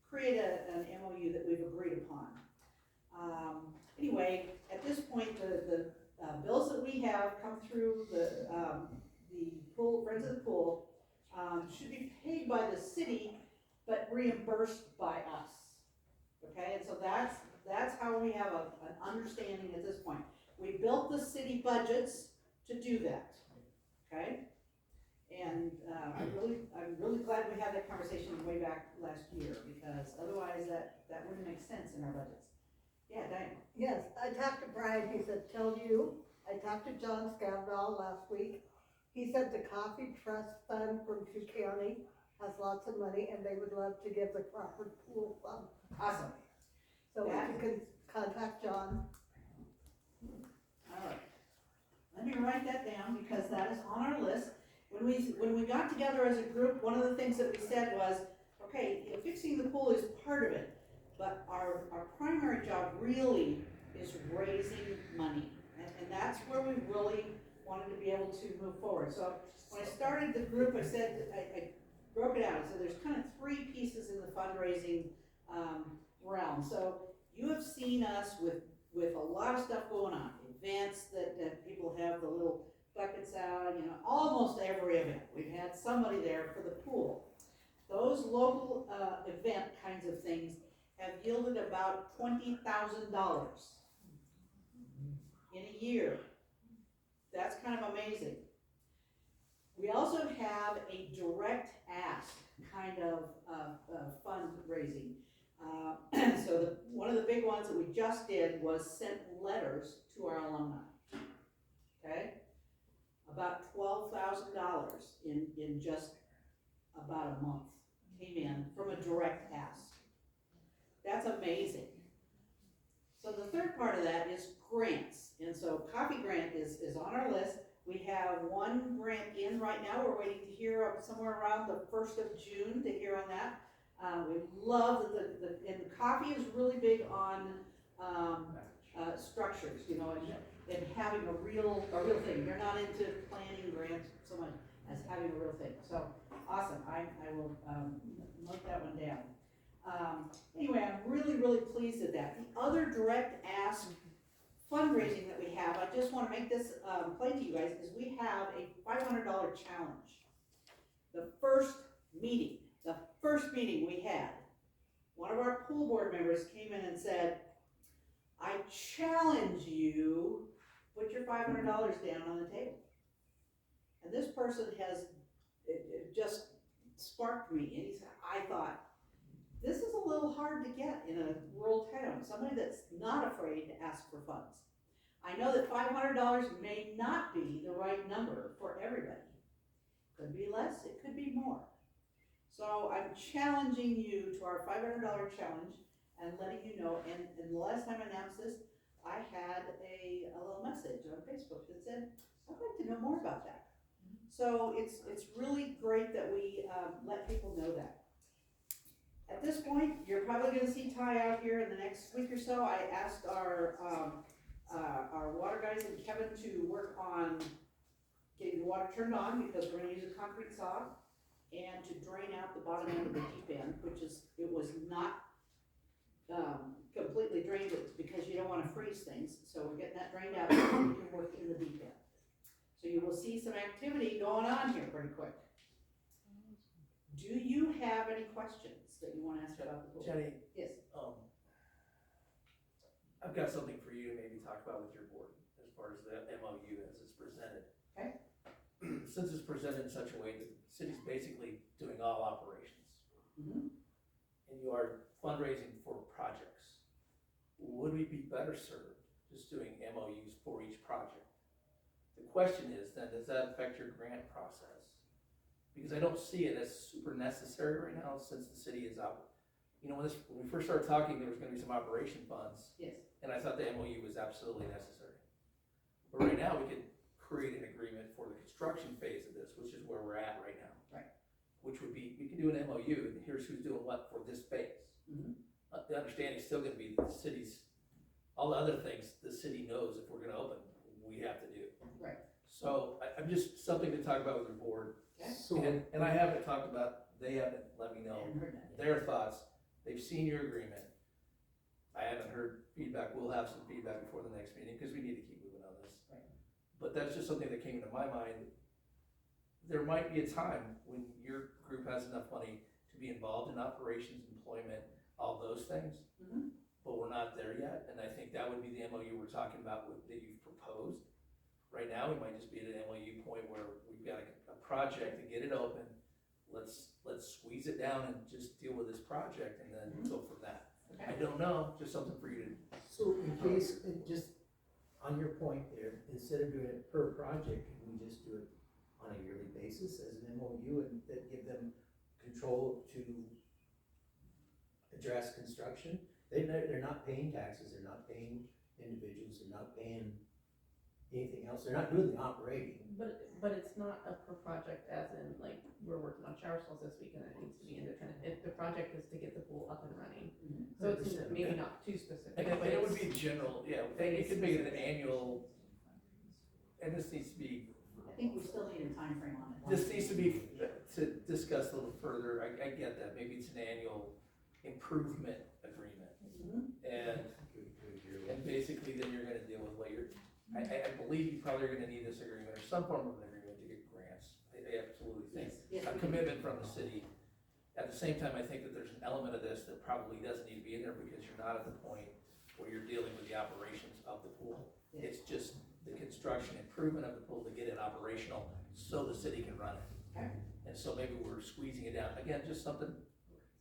create an MOU that we've agreed upon. Anyway, at this point, the bills that we have come through the pool, Friends of the Pool, should be paid by the city, but reimbursed by us. Okay, and so that's how we have an understanding at this point. We built the city budgets to do that, okay? And I'm really glad we had that conversation way back last year, because otherwise that wouldn't make sense in our budgets. Yeah, Diane? Yes, I talked to Brian, he said, tell you, I talked to John Scavdall last week. He said the Coffee Trust Fund from Sioux County has lots of money, and they would love to give the Crawford Pool Fund. Awesome. So Yeah. if you can contact John. All right. Let me write that down, because that is on our list. When we got together as a group, one of the things that we said was, okay, you know, fixing the pool is part of it, but our primary job really is raising money. And that's where we really wanted to be able to move forward. So when I started the group, I said, I broke it out. So there's kind of three pieces in the fundraising realm. So you have seen us with a lot of stuff going on. Events that people have the little buckets out, you know, almost every event. We've had somebody there for the pool. Those local event kinds of things have yielded about $20,000 in a year. That's kind of amazing. We also have a direct ask kind of fundraising. So one of the big ones that we just did was sent letters to our alumni. Okay? About $12,000 in just about a month came in from a direct ask. That's amazing. So the third part of that is grants. And so Coffee Grant is on our list. We have one grant in right now. We're waiting to hear somewhere around the 1st of June to hear on that. We love that and coffee is really big on structures, you know, and having a real thing. You're not into planning grants so much as having a real thing. So awesome. I will note that one down. Anyway, I'm really pleased at that. The other direct ask fundraising that we have, I just wanna make this, plain to you guys, is we have a $500 challenge. The first meeting we had, one of our pool board members came in and said, I challenge you, put your $500 down on the table. And this person has, it just sparked me, and he said, I thought, this is a little hard to get in a rural town, somebody that's not afraid to ask for funds. I know that $500 may not be the right number for everybody. Could be less, it could be more. So I'm challenging you to our $500 challenge and letting you know, and the last time I announced this, I had a little message on Facebook that said, I'd like to know more about that. So it's really great that we let people know that. At this point, you're probably gonna see Ty out here in the next week or so. I asked our water guys and Kevin to work on getting the water turned on, because we're gonna use a concrete saw, and to drain out the bottom end of the deep end, it was not completely drained, because you don't wanna freeze things, so we're getting that drained out, so we can work in the deep end. So you will see some activity going on here pretty quick. Do you have any questions that you wanna ask about the pool? Jenny? Yes. I've got something for you to maybe talk about with your board, as far as the MOU as it's presented. Okay. Since it's presented in such a way that the city's basically doing all operations, Mm-hmm. and you are fundraising for projects, would we be better served just doing MOUs for each project? The question is then, does that affect your grant process? Because I don't see it as super necessary right now, since the city is out. You know, when we first started talking, there was gonna be some operation funds, Yes. and I thought the MOU was absolutely necessary. But right now, we could create an agreement for the construction phase of this, which is where we're at right now. Right. Which would be, we could do an MOU, and here's who's doing what for this phase. Mhm. The understanding's still gonna be that the city's, all the other things, the city knows if we're gonna open, we have to do. Right. So, I'm just, something to talk about with your board. Okay. And I haven't talked about, they haven't let me know I hadn't heard that. their thoughts. They've seen your agreement. I haven't heard feedback. We'll have some feedback before the next meeting, because we need to keep moving on this. Right. But that's just something that came into my mind. There might be a time when your group has enough money to be involved in operations, employment, all those things. Mhm. But we're not there yet, and I think that would be the MOU we're talking about that you've proposed. Right now, we might just be at an MOU point where we've got a project to get it open. Let's squeeze it down and just deal with this project, and then go from that. Okay. I don't know, just something for you to. So in case, just on your point there, instead of doing it per project, can we just do it on a yearly basis as an MOU, and that give them control to address construction? They're not paying taxes, they're not paying individuals, they're not paying anything else, they're not doing the operating. But it's not a per project, as in, like, we're working on shower stalls this week and it needs to be independent. If the project is to get the pool up and running, so it's maybe not too specific, And but it would it's, be general, yeah, you could make it an annual, and this needs to be, I think we still need a time frame on it. this needs to be, to discuss a little further, I get that, maybe it's an annual improvement agreement. Mhm. And basically then you're gonna deal with what you're, I believe you probably are gonna need this agreement or some form of an agreement to get grants. I absolutely think, Yes, a commitment from the city. At the same time, I think that there's an element of this that probably doesn't need to be in there, because you're not at the point where you're dealing with the operations of the pool. It's just the construction improvement of the pool to get it operational, so the city can run it. Okay. And so maybe we're squeezing it down, again, just something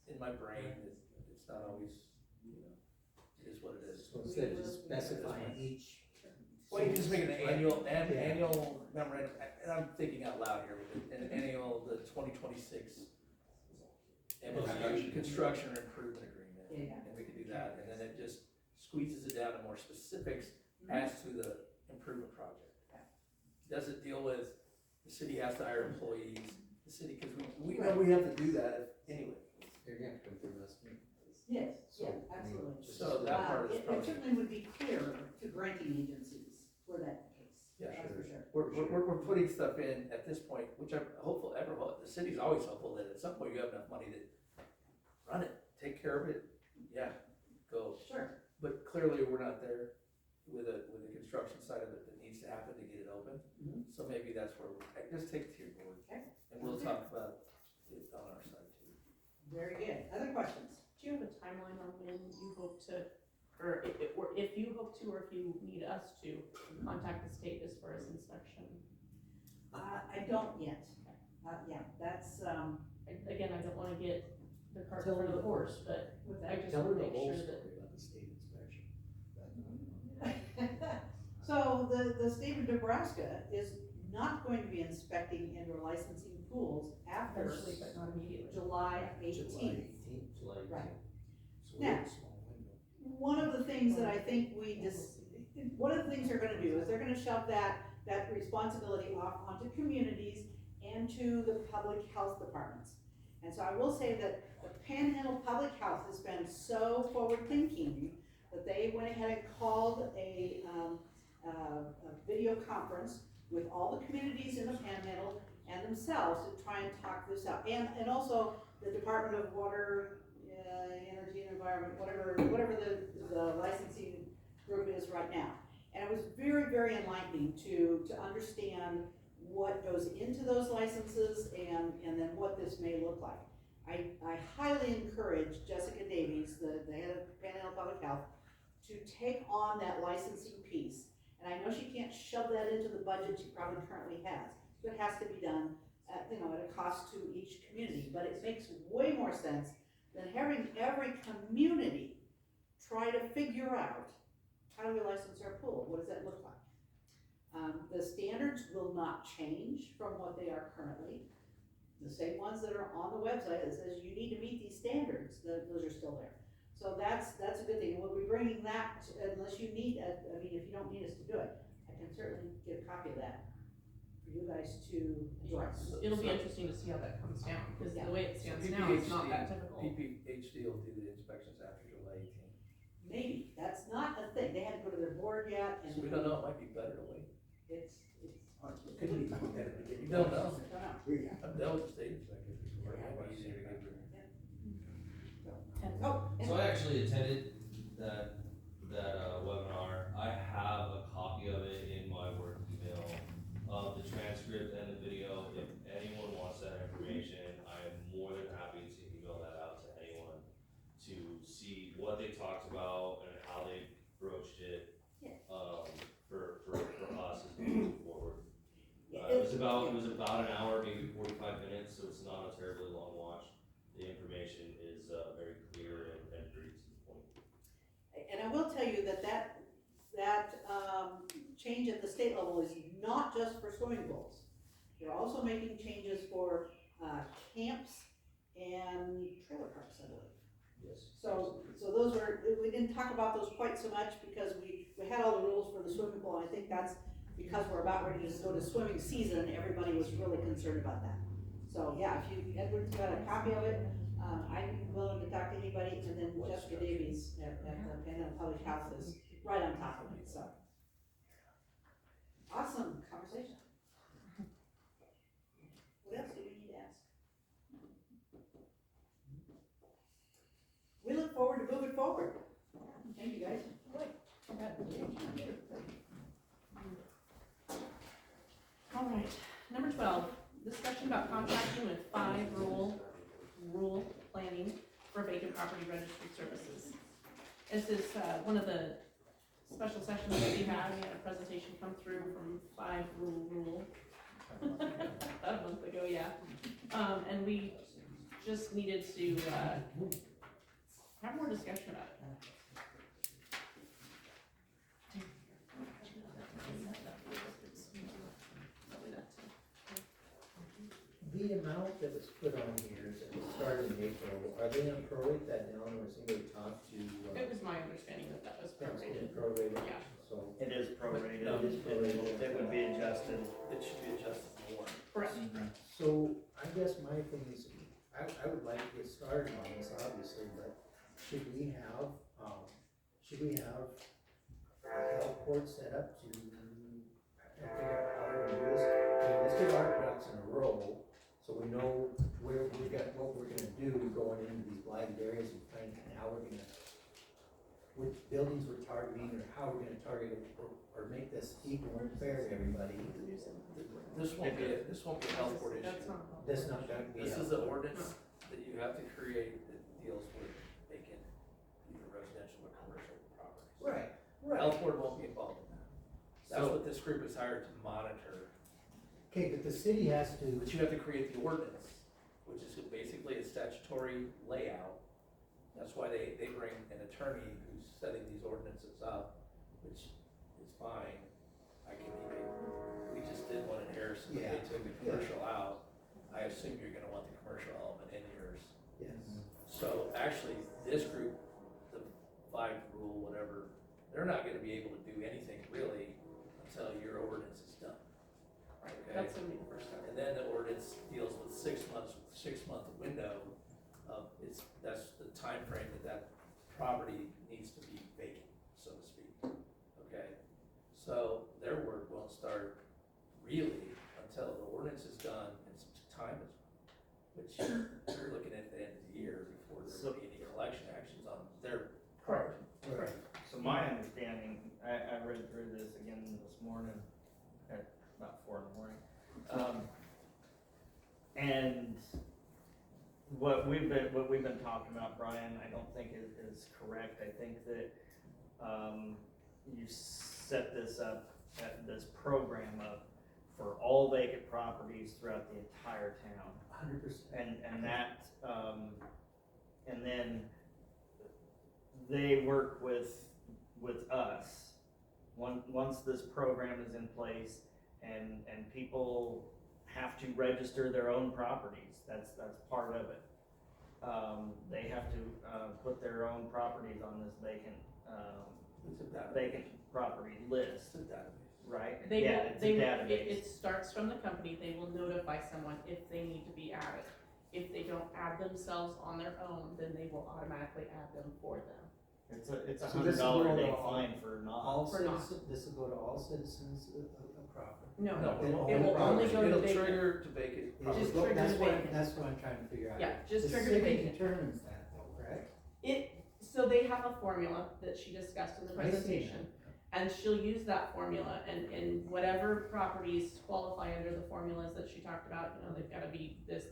in my brain, it's not always, you know, it is what it is. So instead of just specifying each. Well, you can just make an annual memorandum, and I'm thinking out loud here, with an annual, the 2026 MOU, construction or improvement agreement. Yeah. And we could do that, and then it just squeezes it down to more specifics as to the improvement project. Does it deal with, the city has to hire employees, the city, because we know we have to do that anyway. You're gonna have to go through us. Yes, So, yeah, I mean, absolutely. So that part is It probably. certainly would be clearer to granting agencies were that the case. Yeah, That's sure. for sure. We're putting stuff in at this point, which I'm hopeful, the city's always hopeful that at some point you have enough money to run it, take care of it, yeah, go. Sure. But clearly, we're not there. with a construction side of it that needs to happen to get it open. Mhm. So maybe that's where, just take it to your board. Okay. And we'll talk about it on our side too. Very good. Other questions? Do you have a timeline on when you hope to, or if you hope to, or if you need us to contact the state as far as inspection? I don't yet. Yeah, that's, Again, I don't wanna get the cart Tell before her the the horse, but with I that. just Tell her wanna the make whole sure story that. about the state inspection. So the state of Nebraska is not going to be inspecting and or licensing pools after Eventually, but not immediately. July July 18th. 18th. July Right. eighteenth. So we have a small window. One of the things that I think one of the things they're gonna do is they're gonna shove that responsibility off onto communities and to the public health departments. And so I will say that the Panhandle Public Health has been so forward-thinking that they went ahead and called a video conference with all the communities in the Panhandle and themselves to try and talk this out. And also the Department of Water, Energy and Environment, whatever the licensing group is right now. And it was very, very enlightening to understand what goes into those licenses and then what this may look like. I highly encourage Jessica Davies, the head of Panhandle Public Health, to take on that licensing piece. And I know she can't shove that into the budget she probably currently has. So it has to be done at a cost to each community. But it makes way more sense than having every community try to figure out, how do we license our pool? What does that look like? The standards will not change from what they are currently. The same ones that are on the website that says you need to meet these standards, those are still there. So that's a good thing. We'll be bringing that, unless you need, if you don't need us to do it, I can certainly get a copy of that for you guys to enjoy. It'll be interesting to see how that comes down, because Yeah. the way it stands now, it's not that typical. PPHD will do the inspections after July 18th. Maybe, that's not a thing. They hadn't go to their board yet, and So we don't know, it might be better to wait. it's. Could be better to get. You don't know. I don't know. I'm done with the state inspectors before, it might be easier to get through. Oh, So I actually attended that webinar. I have a copy of it in my work email of the transcript and the video. If anyone wants that information, I am more than happy to email that out to anyone to see what they talked about and how they broached it. Yeah. For us as we move forward. It was about an hour, maybe 45 minutes, so it's not a terribly long watch. The information is very clear and very to the point. And I will tell you that change at the state level is not just for swimming pools. They're also making changes for camps and trailer parks, I believe. Yes. So those we didn't talk about those quite so much because we had all the rules for the swimming pool, and I think that's because we're about ready to go to swimming season, everybody was really concerned about that. So, yeah, if Edward's got a copy of it, I'd be willing to talk to anybody, and then Jessica Davies at the Panhandle Public Health is right on top of it, so. Awesome conversation. What else do we need to ask? We look forward to moving forward. Thank you, guys. All right, number 12, discussion about contracting with 5 rural planning for vacant property registry services. This is one of the special sessions that we had. We had a presentation come through from 5 rural about a month ago, yeah. And we just needed to have more discussion about it. The amount that was put on here that started in April, are they gonna prorate that down or somebody talked to? It was my understanding that that was prorated. Prorated, Yeah. so. It is prorated, No, it is prorated. it would be adjusted. It should be adjusted more. Correct. So I guess my thing is, I would like to get started on this, obviously, but should we have a health board set up to figure out how we're gonna do this? I mean, let's get our ducks in a row, so we know where what we're gonna do going into these blighted areas and planning, and how we're gonna which buildings we're targeting, or how we're gonna target it, or make this equal and fair to everybody. This won't be a health board issue. That's not. That's not gonna be. This is an ordinance that you have to create that deals with vacant, either residential or commercial properties. Right, Health board won't be involved in that. That's So- what this group is hired to monitor. Okay, but the city has to, But you have to create the ordinance, which is basically a statutory layout. That's why they bring an attorney who's setting these ordinances up, which is fine. I can even, we just did one in Harrison, they Yeah. took the commercial out. I assume you're gonna want the commercial element in yours. yes, So actually, this group, the 5 rule, whatever, they're not gonna be able to do anything really until your ordinance is done. Right, Okay. that's gonna be the first step. And then the ordinance deals with 6 months, 6-month window of, that's the time frame that property needs to be vacant, so to speak. Okay? So their work won't start really until the ordinance is done and some time is, which you're looking at the end of the year before there will be any collection actions on their part. right. So my understanding, I read through this again this morning at about 4 in the morning. And what we've been talking about, Brian, I don't think is correct. I think that, you set this up, this program up for all vacant properties throughout the entire town. 100%. And that, and then they work with us. Once this program is in place and people have to register their own properties, that's part of it. They have to, put their own properties on this vacant property list, It's a database. right? They Yeah, will, it's a they will, database. it starts from the company, they will notify someone if they need to be added. If they don't add themselves on their own, then they will automatically add them for them. It's a So this $100 will a go day to all- fine for not. All For not. citizens, this will go to all citizens of Crawford. No, No, Then it all will only property. go to It'll vacant. trigger to vacant. It Just will go- trigger that's the what, vacant. that's what I'm trying to figure out. Yeah, just trigger the The city vacant. determines that though, correct? So they have a formula that she discussed in the I see presentation. And she'll use that formula and whatever properties qualify under the formulas that she talked about, they've gotta be this.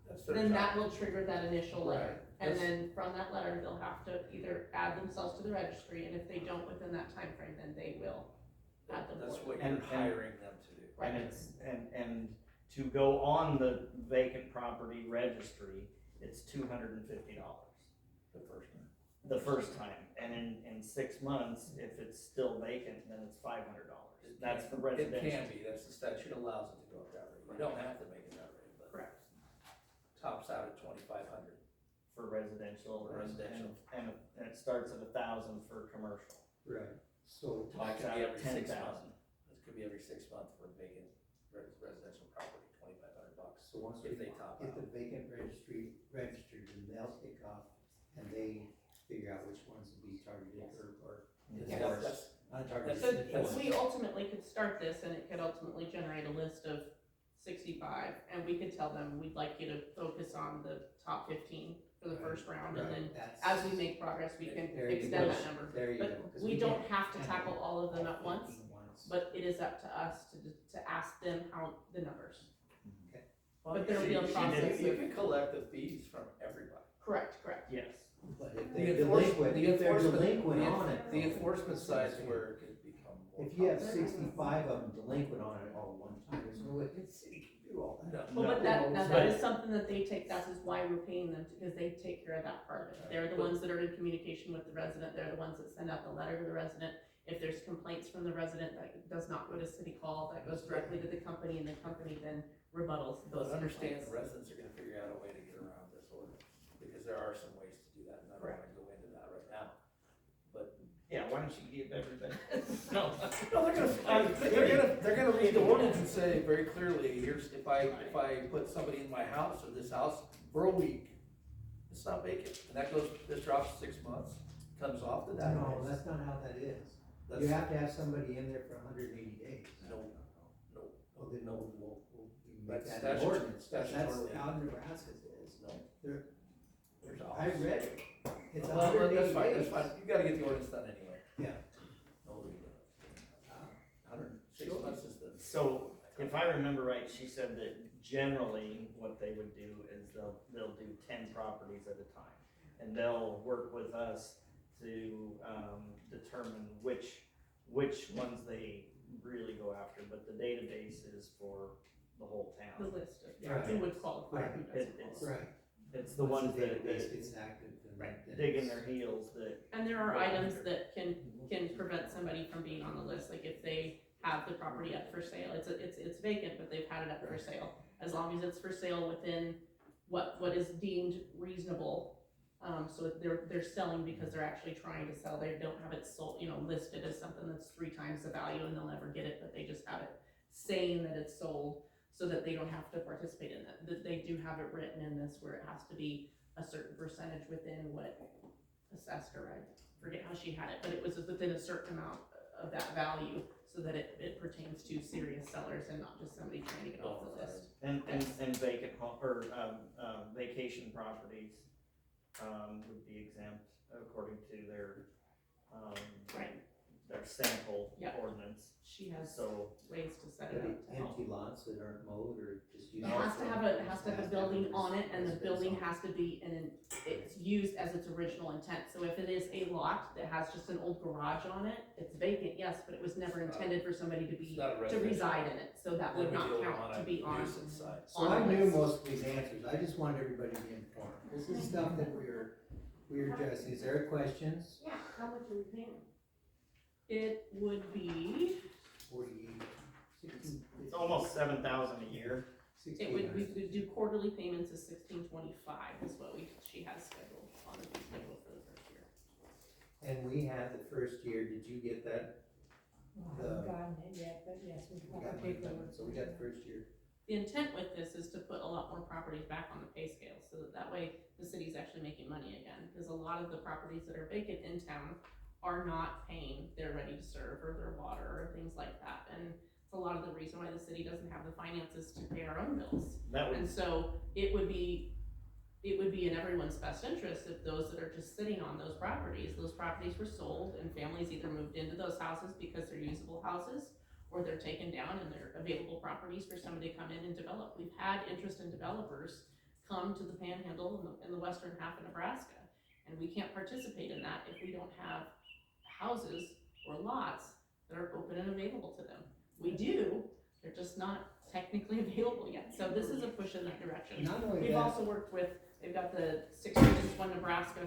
That's their Then job. that will trigger that initial letter. Right. And That's- then from that letter, they'll have to either add themselves to the registry, and if they don't within that time frame, then they will add them. That's for what them. you're And- hiring them to do. And it's, and to go on the vacant property registry, it's $250 The first time. the first time. And in 6 months, if it's still vacant, then it's $500. That's for residential. It can be, that's the statute allows it to go up that rate. You don't have to make it that rate, but. Correct. Tops out at 2,500. For residential. For residential. And it starts at 1,000 for commercial. Right. So, That Tops could out be at every 6 10,000. months. This could be every 6 months for vacant residential property, $2,500. so once we If they top get out. the vacant registry registered, then they'll kick off and they figure out which ones to be targeted or Yeah, Yes. that's- untargeted. So That's- we ultimately could start this and it could ultimately generate a list of 65, and we could tell them, we'd like you to focus on the top 15 for the first round, and then as we make progress, we can There you extend go. that number. There you go. But 'Cause we don't can't have to have tackle all of them at once, 15 once. but it is up to us to ask them how the numbers. Well, But there'll be a you- process You of- can collect the fees from everybody. Correct. Yes. But if The they're enforcement, delinquent, the if they're enforcement, delinquent on it. the enforcement side's where it could become more. If you have complicated. 65 of them delinquent on it all at one time, there's no way the city can do all that. No. Well, but that but- is something that they take, that is why we're paying them, because they take care of that part of it. They're the ones that are in communication with the resident, they're the ones that send out the letter to the resident. If there's complaints from the resident that does not go to city hall, that goes directly to the company, and the company then rebuttals those But understand complaints. the residents are gonna figure out a way to get around this ordinance, because there are some ways to do that, and I don't wanna go into that right now. But, Yeah, why don't you give everybody? No. they're gonna read the ordinance and say very clearly, here's, if I put somebody in my house or this house for a week, it's not vacant, and that goes, this drops 6 months, comes off the database. No, that's not how that is. You That's- have to have somebody in there for 180 days. No, no. Well, then we'll make That's that an ordinance. That's statutorily. how Nebraska's is. No. There, There's I read it, It's Well, 180 that's fine, days. you gotta get the ordinance done anyway. Yeah. No, 106 months is the. So, if I remember right, she said that generally what they would do is they'll do 10 properties at a time. And they'll work with us to, determine which ones they really go after, but the database is for the whole The town. list of, Right. who would qualify, who It- doesn't it's- qualify. Right. It's the ones that Database gets active and then dig in it's- their heels that, And there are Go items after. that can prevent somebody from being on the list, like if they have the property up for sale, it's vacant, but they've had it up for sale. As long as it's for sale within what is deemed reasonable, so if they're selling because they're actually trying to sell, they don't have it sold, listed as something that's 3 times the value and they'll never get it, but they just have it saying that it's sold, so that they don't have to participate in that, that they do have it written in this where it has to be a certain percentage within what assessed, or I forget how she had it, but it was within a certain amount of that value, so that it pertains to serious sellers and not just somebody trying to get off the list. and vacant home, or, vacation properties, would be exempt according to their, Right. their sample Yeah. ordinance. She has So, ways to set it up to help. Empty lots that aren't mowed or just It used. has to have a building on it, and the building has to be it's used as its original intent. So if it is a lot that has just an old garage on it, it's vacant, yes, but it was never intended for somebody to It's not a to residential. reside in it, so that would Then we not deal count on to be a on. nuisance side. So I knew most of these answers, I just wanted everybody to be informed. This is stuff that we're addressing. Is there questions? Yeah, how much are we paying? It would be, 48, 16, it's almost 7,000 a year. it would, we would do quarterly payments of $16.25 is what she has scheduled on the fee schedule for the first year. And we had the first year, did you get that? Well, I haven't gotten it yet, but yes, we've We got got the paperwork. So we got the first year. The intent with this is to put a lot more properties back on the pay scale, so that way the city's actually making money again, because a lot of the properties that are vacant in town are not paying their ready to serve or their water or things like that, and it's a lot of the reason why the city doesn't have the finances to pay our own bills. That would, And so it would be in everyone's best interest if those that are just sitting on those properties were sold and families either moved into those houses because they're usable houses, or they're taken down and they're available properties for somebody to come in and develop. We've had interest in developers come to the panhandle in the western half of Nebraska, and we can't participate in that if we don't have houses or lots that are open and available to them. We do, they're just not technically available yet, so this is a push in that direction. Not only We've that, also worked with, they've got the 6 Regions One Nebraska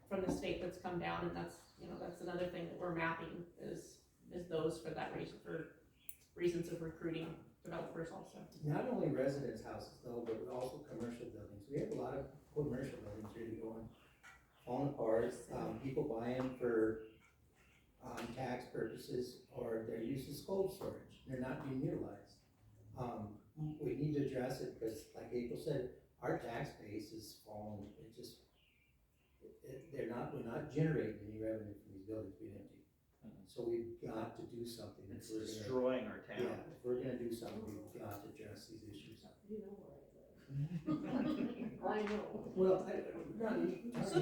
from the state that's come down, and that's another thing that we're mapping is those for that reason, for reasons of recruiting developers also. not only residence houses though, but also commercial buildings. We have a lot of commercial buildings really falling apart. People buy them for, tax purposes, or they're used as cold storage. They're not being utilized. We need to address it because like April said, our tax base is falling. We're not generating any revenue from these buildings being empty. So we've got to do something. it's destroying our town. Yeah, if we're gonna do something, we've got to address these issues. You know where I live. I know. Well, So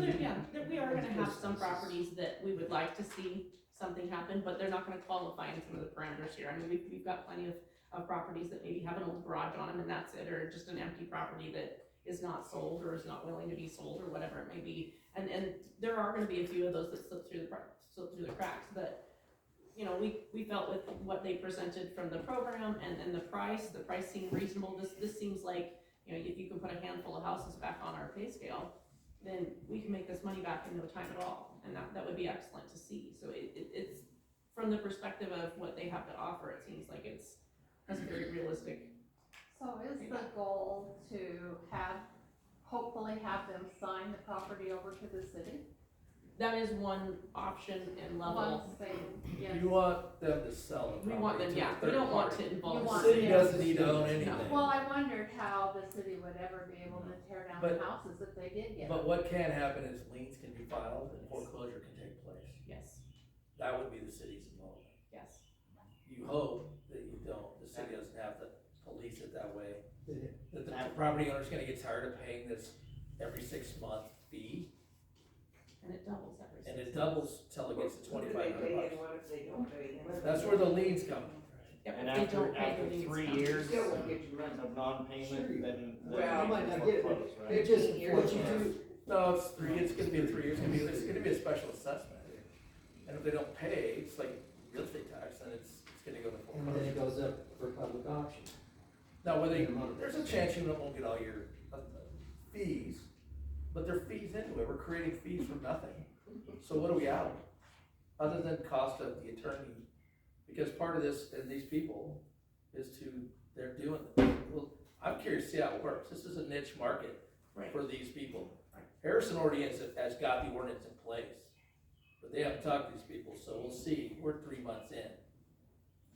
we are gonna have some properties that we would like to see something happen, but they're not gonna qualify in some of the parameters here. I mean, we've got plenty of properties that maybe have an old garage on them and that's it, or just an empty property that is not sold or is not willing to be sold or whatever it may be. And there are gonna be a few of those that slip through the cracks, but we felt with what they presented from the program and the price seemed reasonable. This seems like, if you can put a handful of houses back on our pay scale, then we can make this money back in no time at all, and that would be excellent to see. So it's, from the perspective of what they have to offer, it seems like that's very realistic. So is the goal to hopefully have them sign the property over to the city? That is one option and level. Once they, yes. You want them to sell the We want them, property to a yeah, we third don't want party. to involve. You The want city them- doesn't need to own anything. Well, I wondered how the city would ever be able to tear down the But- houses if they did get But them. what can happen is liens can be filed and foreclosure can take place. Yes, That would be the city's involvement. yes. You hope that you don't, the city doesn't have to police it that way. Yeah. That the property owner's gonna get tired of paying this every 6 month fee, And it doubles every 6 and months. it doubles till it gets to What do they $2,500 pay bucks. and what if they don't pay? That's where the liens come in. Yep, And if they after, don't pay, after the liens 3 come. years Still won't get your money. of non-payment, then Well, you might not it's get it, foreclosed, right? It just, 15 years. what you do, No, it's gonna be a 3 years, it's gonna be a special assessment. And if they don't pay, it's like real estate tax, then it's gonna go to and then it foreclosure. goes up for public auction. Now, there's a chance you won't get all your fees, but they're fees into it, we're creating fees from nothing. So what are we out of? Other than cost of the attorney, because part of this, and these people, is they're doing, well, I'm curious to see how it works, this is a niche market Right. for these people. Harrison already has got the ordinance in place, but they haven't talked to these people, so we'll see, we're 3 months in.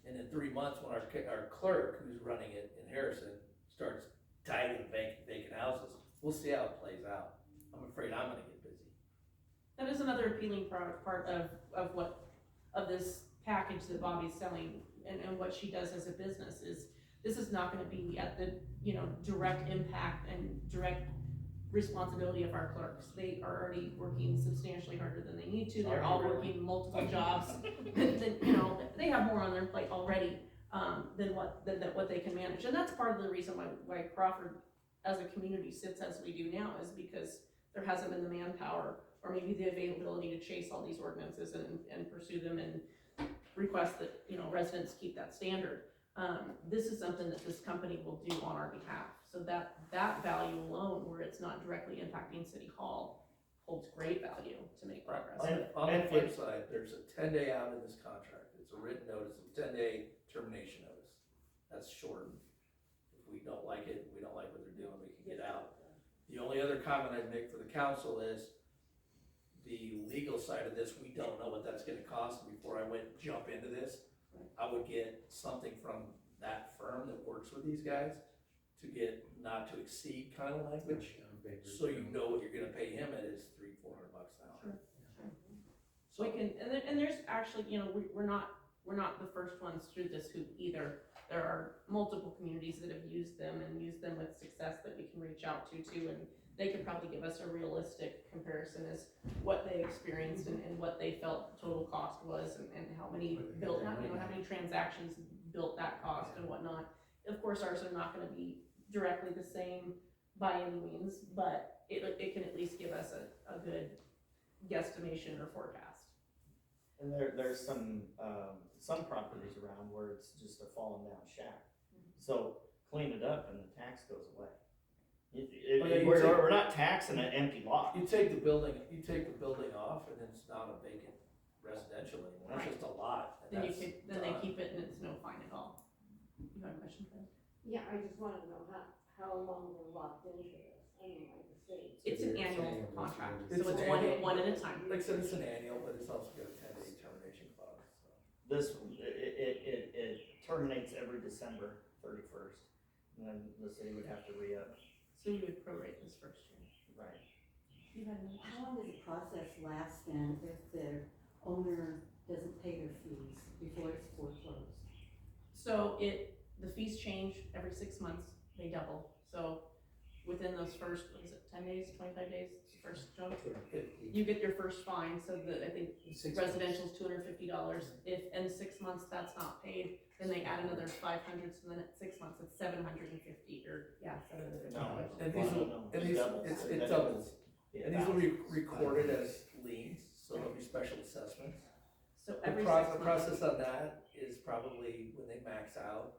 And in 3 months, when our clerk, who's running it in Harrison, starts tagging vacant houses, we'll see how it plays out. I'm afraid I'm gonna get busy. That is another appealing part of this package that Bobby's selling and what she does as a business is, this is not gonna be at the, direct impact and direct responsibility of our clerks. They are already working substantially harder than they need to, they're all working multiple jobs. They have more on their plate already, than what they can manage. And that's part of the reason why Crawford as a community sits as we do now, is because there hasn't been the manpower or maybe the availability to chase all these ordinances and pursue them and request that, residents keep that standard. This is something that this company will do on our behalf. So that value alone, where it's not directly impacting City Hall, holds great value to make progress. On the flip side, there's a 10-day out in this contract, it's a written notice, a 10-day termination notice. That's shortened. If we don't like it, we don't like what they're doing, we can get out. The only other comment I'd make for the council is, the legal side of this, we don't know what that's gonna cost. Before I jump into this, I would get something from that firm that works with these guys to get not to exceed kind of language, so you know what you're gonna pay him at is $300-400 an hour. So we can, and there's actually, we're not the first ones through this hoop either. There are multiple communities that have used them and used them with success that we can reach out to too, and they could probably give us a realistic comparison as what they experienced and what they felt total cost was and how many built, how many transactions built that cost and whatnot. Of course, ours are not gonna be directly the same by any means, but it can at least give us a good guesstimation or forecast. And there's some properties around where it's just a fallen down shack. So clean it up and the tax goes away. We're not taxing an empty lot. You take the building off, and it's not a vacant residential anymore, it's just a lot. And Then that's then they done. keep it and it's no fine at all. You have a question, Fred? Yeah, I just wanna know how long we're locked into this, I mean, like the state. It's an annual contract, so It's it's an annual. one at a time. Like I said, it's an annual, but it's also got a 10-day termination clause, so. This, it terminates every December 31st, and then the city would have to re-up. So we would prorate this first year. Right. You had another How long does the process last then if the owner doesn't pay their fees before it's foreclosed? So the fees change every 6 months, they double. So within those first, 10 days, 25 days, first jump, you get your first fine. So I think residential's $250. If in 6 months that's not paid, then they add another 500. So then at 6 months it's $750 or $750. And it doubles. Yeah, And these will be recorded as liens, so there'll be special assessments. So The every 6 months. process on that is probably when they max out,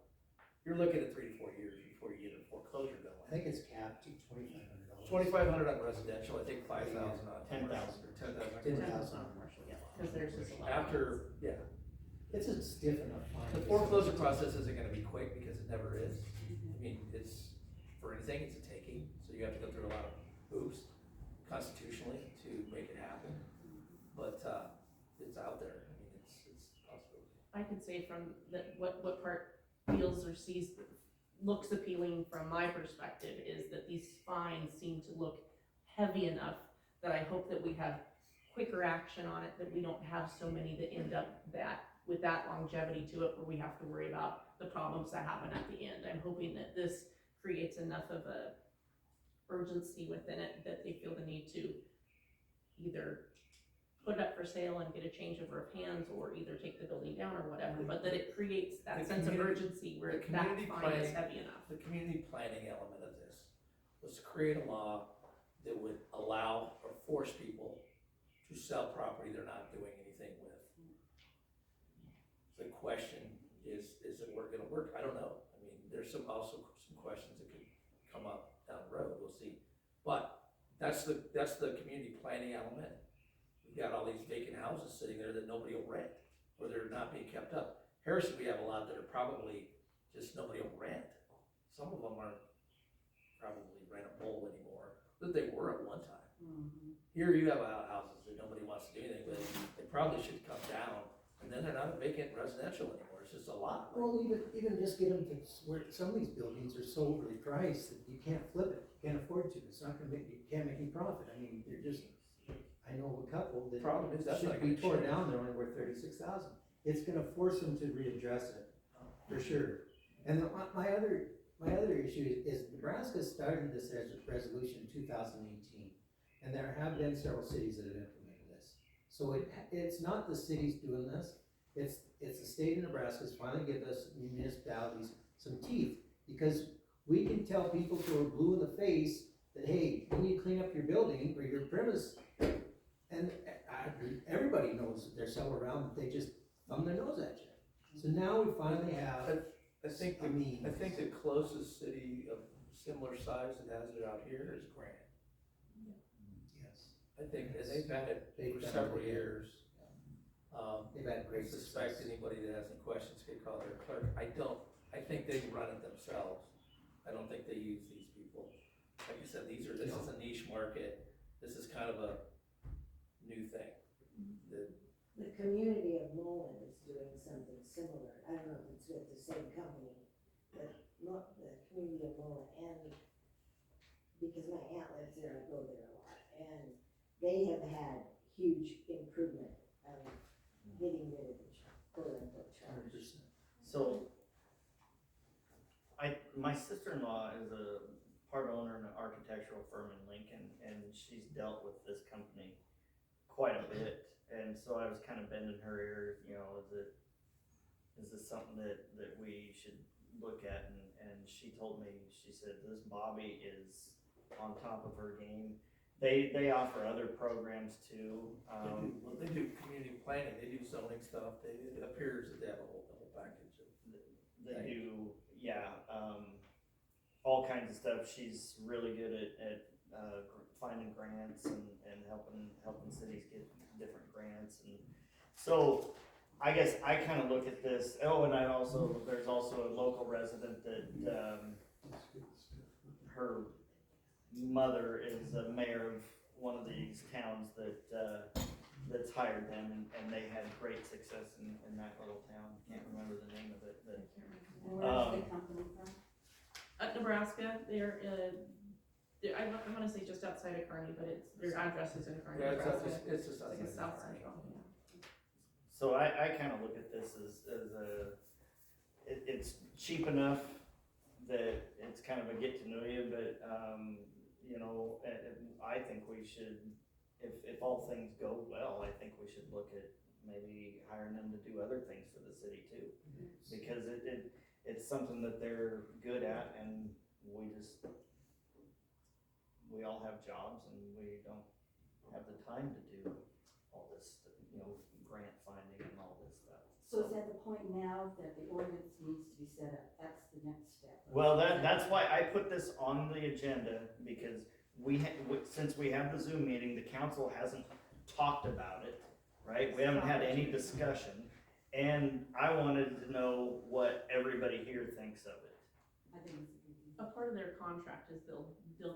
you're looking at 3 to 4 years before you get a foreclosure I going. think it's capped to $2,500. $2,500 on residential, I think 5,000 on. 10,000. Or 10,000. 10,000. on commercial, yeah, because there's just a lot. After, yeah, It's a stiff enough fine. the foreclosure process isn't gonna be quick because it never is. I mean, it's, for anything, it's a taking, so you have to go through a lot of hoops constitutionally to make it happen. But, it's out there, I mean, it's a possibility. I could say from that, what part feels or sees, looks appealing from my perspective is that these fines seem to look heavy enough that I hope that we have quicker action on it, that we don't have so many that end up with that longevity to it where we have to worry about the problems that happen at the end. I'm hoping that this creates enough of a urgency within it that they feel the need to either put it up for sale and get a changeover of hands, or either take the building down or whatever, but that it creates that The sense of community- urgency where the that community fine is planning- heavy enough. The community planning element of this was to create a law that would allow or force people to sell property they're not doing anything with. The question is it gonna work? I don't know. I mean, there's also some questions that could come up down the road, we'll see. But that's the community planning element. We've got all these vacant houses sitting there that nobody will rent, or they're not being kept up. Harrison, we have a lot that are probably just nobody will rent. Some of them aren't probably rentable anymore, but they were at one time. Here you have houses that nobody wants to do anything with, they probably should come down, and then they're not a vacant residential anymore, it's just a lot. Well, even just get them to where some of these buildings are so overly priced that you can't flip it, you can't afford to, it's not gonna make, you can't make any profit, I mean, they're just, I know of a couple that Problem is, that's should not be gonna torn change. down, they're only worth 36,000. It's gonna force them to readdress it, for sure. And my other issue is Nebraska started this as a resolution in 2018, and there have been several cities that have implemented this. So it's not the cities doing this, it's the state of Nebraska's finally given us municipalities some teeth, because we can tell people who are blue in the face that, hey, you need to clean up your building or your premise, and everybody knows that there's several around, they just thumb their nose at you. So now we finally have I think the closest city of similar size that has it out here is Grant. Yes. I think, and they've had it They've for done several it. years. They've had great I suspect success. anybody that has any questions could call their clerk. I think they run it themselves. I don't think they use these people. Like you said, this is a niche market. This is kind of a new thing. The community of Mullen is doing something similar. I don't know if it's with the same company, but the community of Mullen, and because my aunt lives there, I go there a lot, and they have had huge improvement of getting rid of the quote-unquote charge. So, my sister-in-law is a part owner in an architectural firm in Lincoln, and she's dealt with this company quite a bit. And so I was kind of bending her ear, you know, is this something that we should look at? And she told me, she said, this Bobby is on top of her game. They offer other programs too. They do community planning, they do zoning stuff, it appears that they have a whole package of. They do, yeah, all kinds of stuff. She's really good at finding grants and helping cities get different grants. And so I guess I kind of look at this, and there's also a local resident that her mother is a mayor of one of these towns that's hired them, and they had great success in that little town. Can't remember the name of it, but Where is the company from? Nebraska, I want to say just outside of Kearney, but their address is in Kearney, Yeah, Nebraska. it's just Like a outside south of Kearney. central, yeah. so I kind of look at this as it's cheap enough that it's kind of a get to know you, but you know, I think we should, if all things go well, I think we should look at maybe hiring them to do other things for the city too, because it's something that they're good at, and we all have jobs and we don't have the time to do all this, you know, grant finding and all this stuff. So is that the point now that the ordinance needs to be set up? That's the next step. Well, that's why I put this on the agenda, because since we have the Zoom meeting, the council hasn't talked about it, right? We haven't had any discussion, and I wanted to know what everybody here thinks of it. I think it's a good idea. A part of their contract is they'll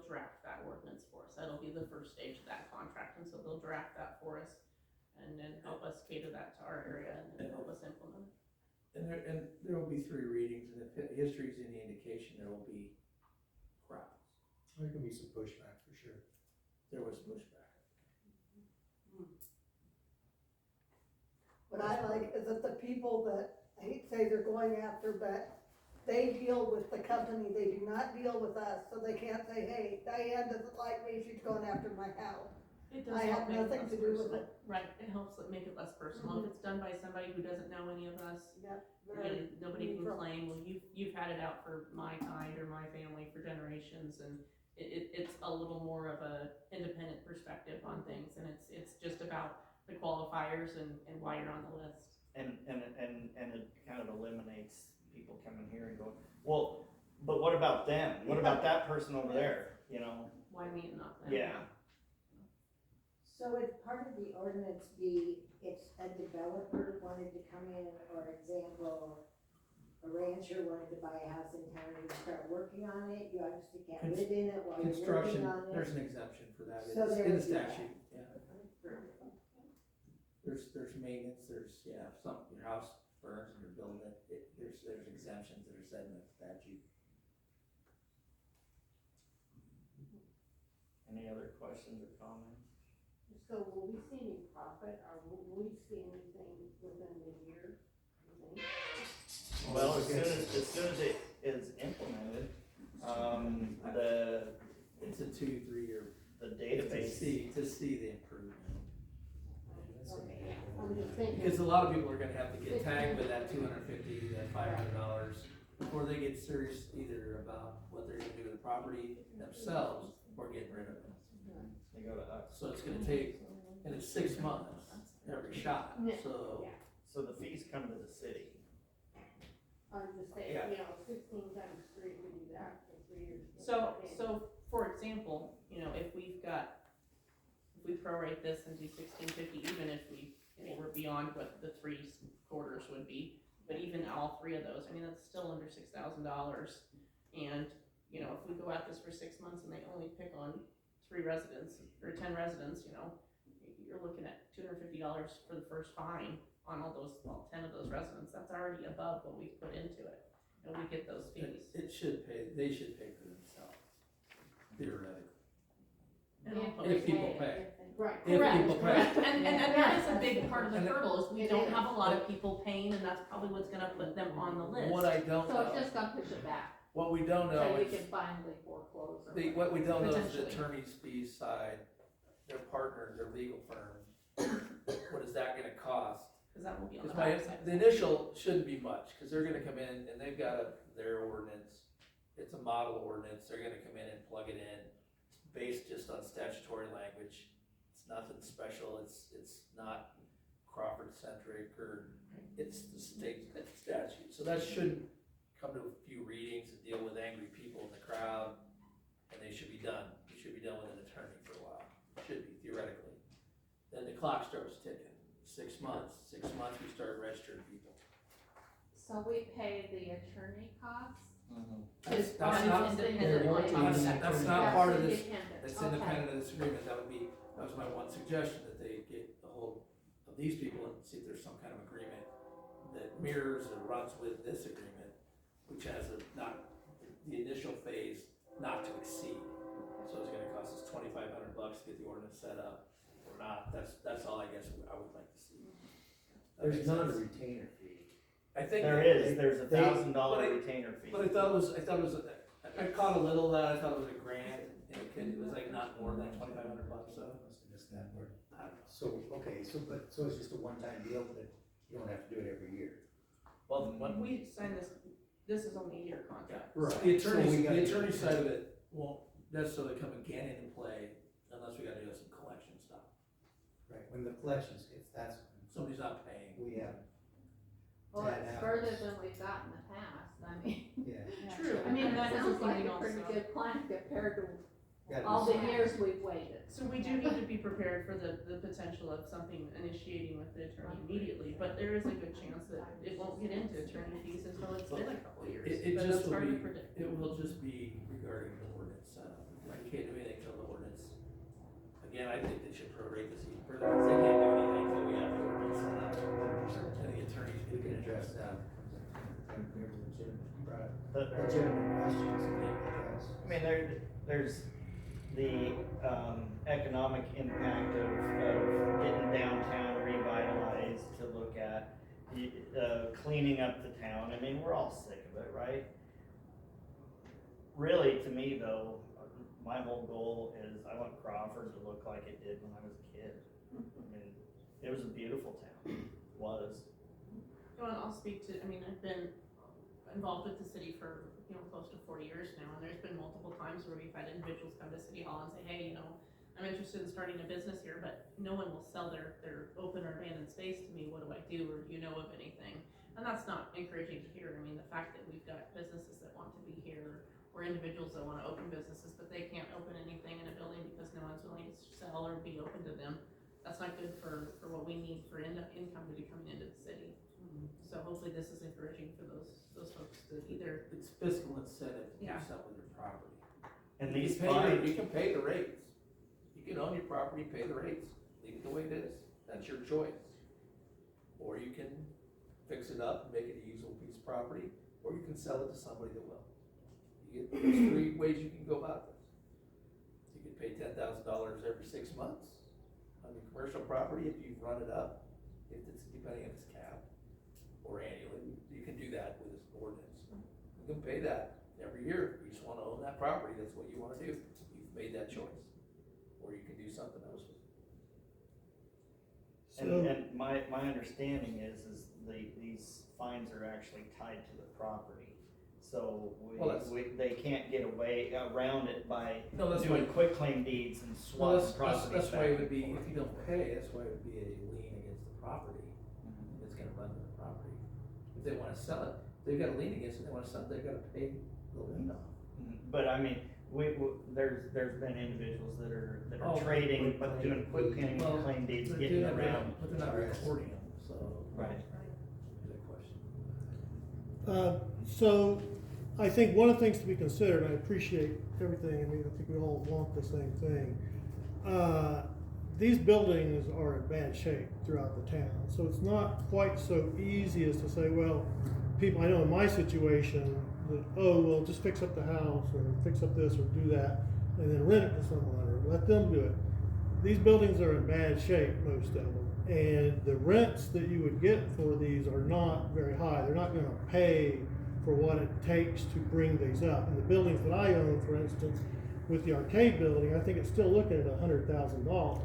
draft that ordinance for us. That'll be the first stage of that contract, and so they'll draft that for us and then help us cater that to our area and then help us implement it. And there will be 3 readings, and if history is any indication, there will be crowds. There can be some pushback for sure. There was pushback. What I like is that the people that, I hate to say they're going after, but they deal with the company, they do not deal with us, so they can't say, hey, Diane doesn't like me, she's going after my house. It does I help have make it nothing less to do with personal. it. Right, it helps make it less personal. If it's done by somebody who doesn't know any of us, Yep, then nobody can neutral. claim, well, you've had it out for my kind or my family for generations, and it's a little more of a independent perspective on things, and it's just about the qualifiers and why you're on the list. And it kind of eliminates people coming here and going, well, but what about them? What about that person over there, you know? Why me and not them? Yeah. So would part of the ordinance be if a developer wanted to come in, or example, a rancher wanted to buy a house in town and start working on it, you obviously can't live in it while you're working Construction, on it? there's an exemption for that, So it's there in the would be that. statute, yeah. There's maintenance, there's, yeah, if your house burns and you're building it, there's exemptions that are set in the statute. Any other questions or comments? So will we see any profit, or will we see anything within the year, you think? Well, as soon as it is implemented, It's a 2-3 year. the database. To see the improvement. Okay, I'm just thinking. Because a lot of people are gonna have to get tagged with that $250, that $500 before they get serious either about what they're gonna do with the property themselves or getting rid of it. They go to us. So it's gonna take, and it's 6 months every shot, Yeah. so. So the fees come to the city. I'm just saying, Yeah. you know, 16 times 3 would do that for 3 years. So for example, you know, if we prorate this and do 1650, even if we're beyond what the 3 quarters would be, but even all 3 of those, I mean, that's still under $6,000. And, you know, if we go at this for 6 months and they only pick on 3 residents or 10 residents, you know, you're looking at $250 for the first fine on all those, 10 of those residents. That's already above what we put into it, and we get those fees. They should pay for themselves, theoretically. And I'll If put- people pay. Right. If people Correct, pay. and that is a big part of the And it- hurdle, is we It don't is. have a lot of people paying, and that's probably what's gonna put them on the list. What I don't So it's know, just gonna push it back, what we don't know so we is, can finally foreclose or what we don't know is the Potentially. attorney's fees side, their partner, their legal firm. What is that gonna cost? Cause that will be on the Because backside. the initial shouldn't be much, cause they're gonna come in and they've got their ordinance, it's a model ordinance, they're gonna come in and plug it in. It's based just on statutory language, it's nothing special, it's not Crawford centric, or it's the state statute, so that shouldn't come to a few readings and deal with angry people in the crowd, and they should be done, you should be done with an attorney for a while, should be theoretically. Then the clock starts ticking. 6 months, we start registering people. So we pay the attorney costs? That's That's not, independent That's contract. that's not part of this, independent. that's Okay. independent of this agreement, that was my one suggestion, that they get a hold of these people and see if there's some kind of agreement that mirrors or runs with this agreement, which has the initial phase not to exceed. So it's gonna cost us $2,500 to get the ordinance set up, or not, that's all I guess I would like to see. That There's makes not a sense. retainer fee. I think. There's a they- $1,000 retainer fee. But I thought it was, I caught a little of that, I thought it was a grant, and it was like not more than $2,500, so. Must have missed that word. So, okay, so it's just a one-time deal, but you don't have to do it every year. Well, when we sign this is only a year contract. Right. The So we gotta- attorney side of it won't necessarily come again into play unless we gotta do some collection stuff. Right, when the collections hits, that's Somebody's not paying. when we have, Well, That it's happens. further than we've got in the past, I mean. yeah. True, I I mean, mean, that that is sounds something like we a don't pretty know. good plan compared to Gotta all be the years we've waited. So we do need to be prepared for the potential of something initiating with the attorney immediately, but there is a good chance that it won't get into attorney fees until it's been a couple of years. It But just that's will hard to be, predict. it will just be regarding the ordinance, I can't do anything till the ordinance. Again, I think they should prorate this even further, because they can't do anything until we have the ordinance set up. And the attorneys We can can address that. And we have legitimate But, questions, I guess. I mean, there's the economic impact of getting downtown revitalized to look at. cleaning up the town. I mean, we're all sick of it, right? Really, to me though, my whole goal is I want Crawford to look like it did when I was a kid. I mean, it was a beautiful town, it was. Well, I'll speak to, I mean, I've been involved with the city for, close to 4 years now, and there's been multiple times where we've had individuals come to City Hall and say, hey, I'm interested in starting a business here, but no one will sell their open or abandoned space to me, what do I do, or do you know of anything? And that's not encouraging to hear. I mean, the fact that we've got businesses that want to be here, or individuals that wanna open businesses, but they can't open anything in a building because no one's willing to sell or be open to them, that's not good for what we need for income to be coming into the city. So hopefully this is encouraging for those folks to either. It's fiscal incentive to do Yeah. something with your property. And You these can pay fines, you can pay the rates. You can own your property, pay the rates, leave it the way it is, that's your choice. Or you can fix it up, make it a usable piece of property, or you can sell it to somebody that will. There's 3 ways you can go about this. You can pay $10,000 every 6 months on your commercial property if you've run it up, if it's, depending if it's capped, or annually, you can do that with this ordinance. You can pay that every year, if you just wanna own that property, that's what you wanna do, you've made that choice. Or you can do something else with it. and my understanding is these fines are actually tied to the property. So they can't get away around it by No, that's doing why- quitclaim deeds and Well, swapping properties that's back why it and would be, forth. if you don't pay, that's why it would be a lien against the property, it's gonna run to the property. If they wanna sell it, they've got a lien against it, they wanna sell it, they've gotta pay the lien off. But I mean, there's been individuals that are Oh, trading, but doing quitclaim Well, claim deeds, they're getting doing it, around. but they're not recording them, so. Right. Good question. So I think one of the things to be considered, I appreciate everything, I mean, I think we all want the same thing. These buildings are in bad shape throughout the town, so it's not quite so easy as to say, well, people, I know in my situation, that, oh, well, just fix up the house, or fix up this, or do that, and then rent it to someone, or let them do it. These buildings are in bad shape, most of them, and the rents that you would get for these are not very high. They're not gonna pay for what it takes to bring these up. And the buildings that I own, for instance, with the arcade building, I think it's still looking at $100,000.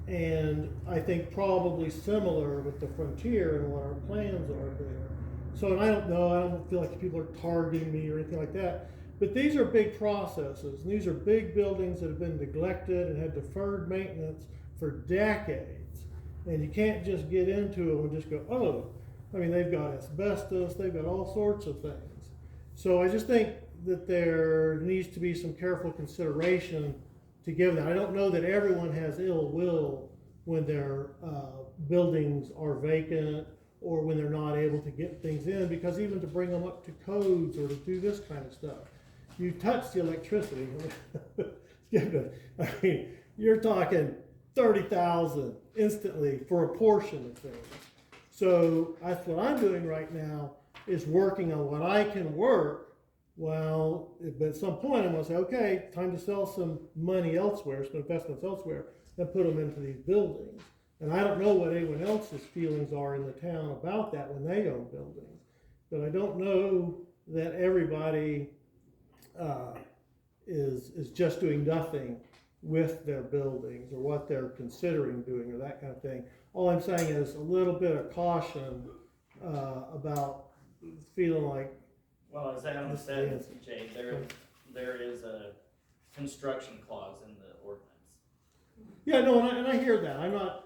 And I think probably similar with the Frontier and what our plans are there. So, and I don't know, I don't feel like people are targeting me or anything like that, but these are big processes, and these are big buildings that have been neglected and had deferred maintenance for decades. And you can't just get into them and just go, oh, I mean, they've got asbestos, they've got all sorts of things. So I just think that there needs to be some careful consideration to give that. I don't know that everyone has ill will when their buildings are vacant or when they're not able to get things in, because even to bring them up to codes or to do this kind of stuff, you touch the electricity. I mean, you're talking 30,000 instantly for a portion of things. So that's what I'm doing right now, is working on what I can work. Well, but at some point I'm gonna say, okay, time to sell some money elsewhere, some investments elsewhere, and put them into these buildings. And I don't know what anyone else's feelings are in the town about that when they own buildings. But I don't know that everybody is just doing nothing with their buildings or what they're considering doing or that kind of thing. All I'm saying is a little bit of caution about feeling like. Well, as Adam said, Jay, there is a construction clause in the ordinance. Yeah, no, and I hear that.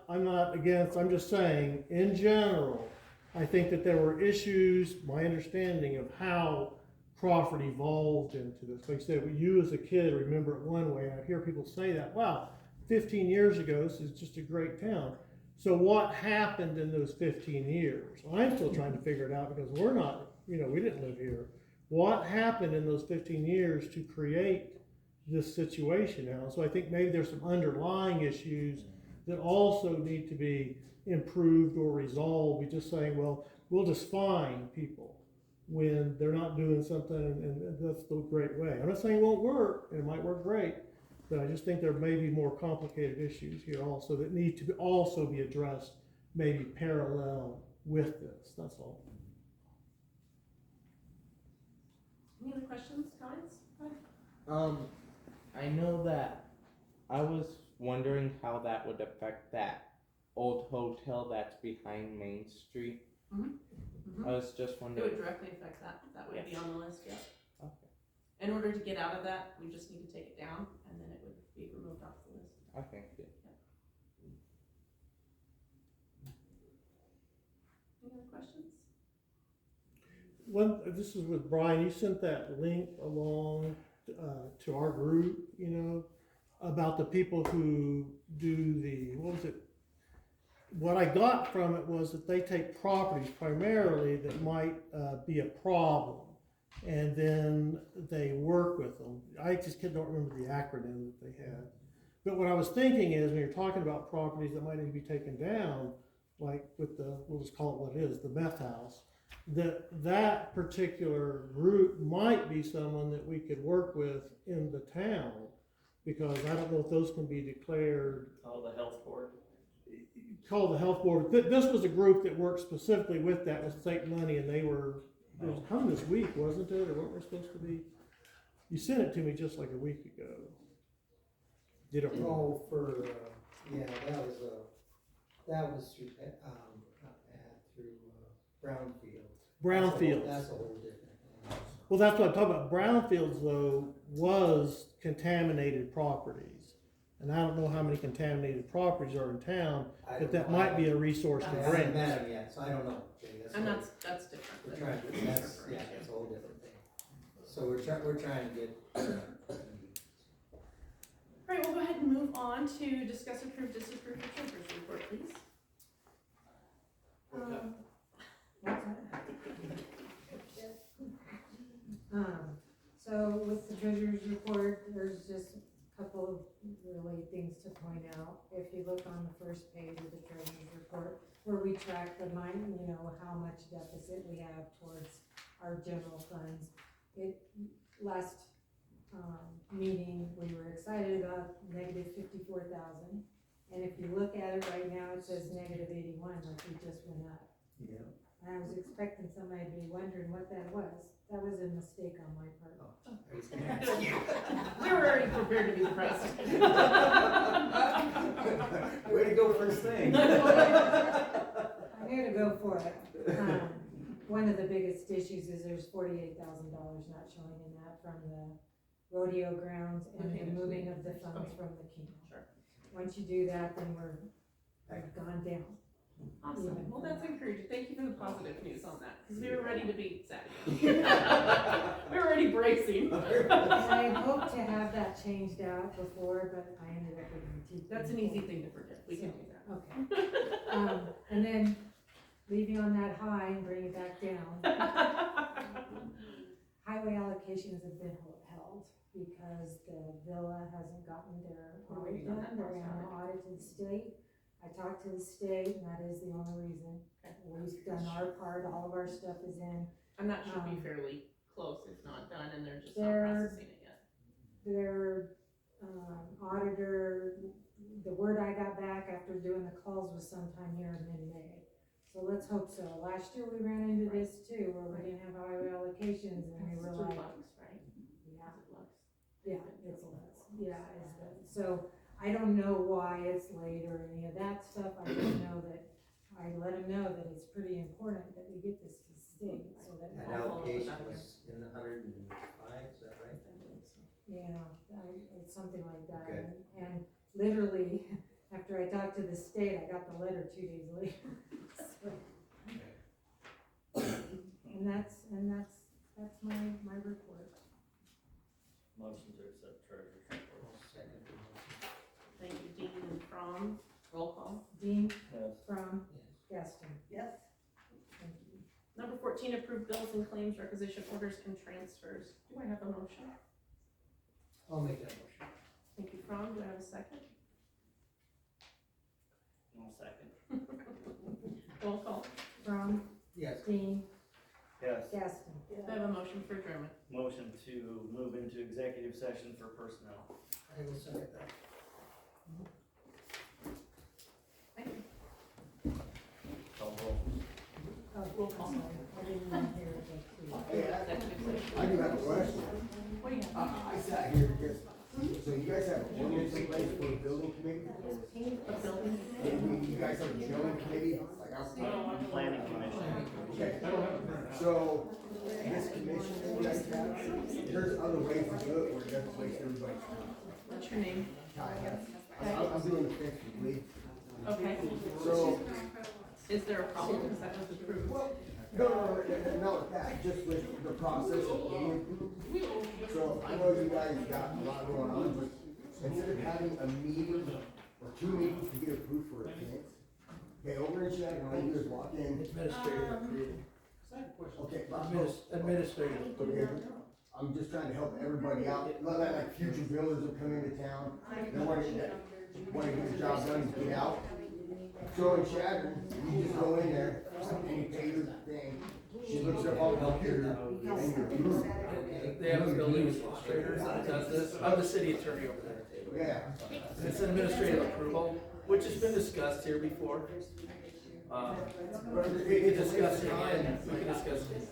I'm not against. I'm just saying, in general, I think that there were issues. My understanding of how Crawford evolved into this. Like I said, you as a kid remember it one way, and I hear people say that. Wow, 15 years ago, this is just a great town. So what happened in those 15 years? Well, I'm still trying to figure it out because we're not, we didn't live here. What happened in those 15 years to create this situation now? So I think maybe there's some underlying issues that also need to be improved or resolved. We're just saying, well, we'll just fine people when they're not doing something, and that's the great way. I'm not saying it won't work, it might work great, but I just think there may be more complicated issues here also that need to also be addressed, maybe parallel with this, that's all. Any other questions, comments? I know that I was wondering how that would affect that old hotel that's behind Main Street. I was just It wondering. would directly affect that, that would be Yes. on the list, yeah. Okay. In order to get out of that, we just need to take it down, and then it would be removed off the list. Okay, good. Any other questions? This is with Brian, you sent that link along, to our group, you know, about the people who do the, what was it? What I got from it was that they take properties primarily that might, be a problem, and then they work with them. I just don't remember the acronym that they had. But what I was thinking is, when you're talking about properties that might need to be taken down, like with the, we'll just call it what it is, the meth house, that particular group might be someone that we could work with in the town, because I don't know if those can be declared. Oh, the health board. Call the health board. This was a group that worked specifically with that, with state money, and they were, it was coming this week, wasn't it, or what we're supposed to be? You sent it to me just like a week ago. Did it? Oh, for, yeah, that was through, Brownfields. That's a whole different thing. Well, that's what I'm talking about. Brownfields, though, was contaminated properties. And I don't know how many contaminated properties are in town, but that might be a resource to I haven't bring. met him yet, so I don't know. Jay, And what that's different. We're than trying, what you're that's, referring yeah, to. it's a whole different thing. So we're trying to get, All right, we'll go ahead and move on to discuss, approve, disapprove the treasurer's report, please. So with the treasurer's report, there's just a couple of really things to point out. If you look on the first page of the treasurer's report, where we track the money, you know, how much deficit we have towards our general funds. Last meeting, we were excited about negative 54,000. And if you look at it right now, it says negative 81, like we just went up. yeah. And I was expecting somebody to be wondering what that was. That was a mistake on my part. We were already prepared to be impressed. Way to go first thing. I'm here to go for it. One of the biggest issues is there's $48,000 not showing in that from the rodeo grounds and Okay, the moving of the funds okay. from the keno. Sure. Once you do that, then we've gone down. Awesome, well, that's encouraging, thank you for the positive news on that, because we were ready to be sad. We were already bracing. And I hope to have that changed out before, but I ended up getting teeth. That's an easy thing to forget, we can do that. Okay. And then leaving on that high and bring it back down. Highway allocations have been held because the villa hasn't gotten their We're audit waiting on done, that they're process. gonna audit to the state. I talked to the state, and that is the only reason. We've done our part, all of our stuff is in. And that should be fairly close, if not done, and they're just not They're- processing it yet. Their auditor, the word I got back after doing the calls was sometime here in mid-May. So let's hope so. Last year we ran into this too, where we didn't have highway allocations and we were It's like, Lux, right? yeah, Is it Lux? yeah, it's less, yeah, it's good. So I don't know why it's late or any of that stuff. I just know that, I let them know that it's pretty important that we get this to the state so that. That allocation was in the 105, is that right? Yeah, it's something like that. Okay. And literally, after I talked to the state, I got the letter 2 days later. So- And that's my report. Motion to accept treasurer's report. Second. Thank you, Dean and From, roll call. Dean, Yes. from Yes. Gaston. Yes. Thank you. Number 14, approve bills and claims, requisition orders and transfers. Do I have a motion? I'll make that motion. Thank you, From, do I have a second? I'll second. Roll call. From Yes. Dean, Yes. Gaston. Do I have a motion for adjournment? Motion to move into executive session for personnel. I will second that. Thank you. Call roll. So, this commission that you guys have, there's other ways to do it where it doesn't waste everybody's time. What's your name? I'm doing the fix with Lee. Okay. So, Is there a problem because that was approved? no, not with that, just with the process of getting approved. So, I know you guys got a lot going on, but instead of having a meeting or 2 meetings to get approved for a fence, okay, over in Chad, all you do is walk in. Administrative approval. Okay, Administrative approval. okay, I'm just trying to help everybody out, like future builders will come into town, they want to get the job done and get out. So in Chadron, you just go in there, and you pay your thing, she looks up on the computer, and you're approved. They have a building administrator that does this. I'm the city attorney over there. Yeah. It's an administrative approval, which has been discussed here before. We can discuss it again. We can discuss it again.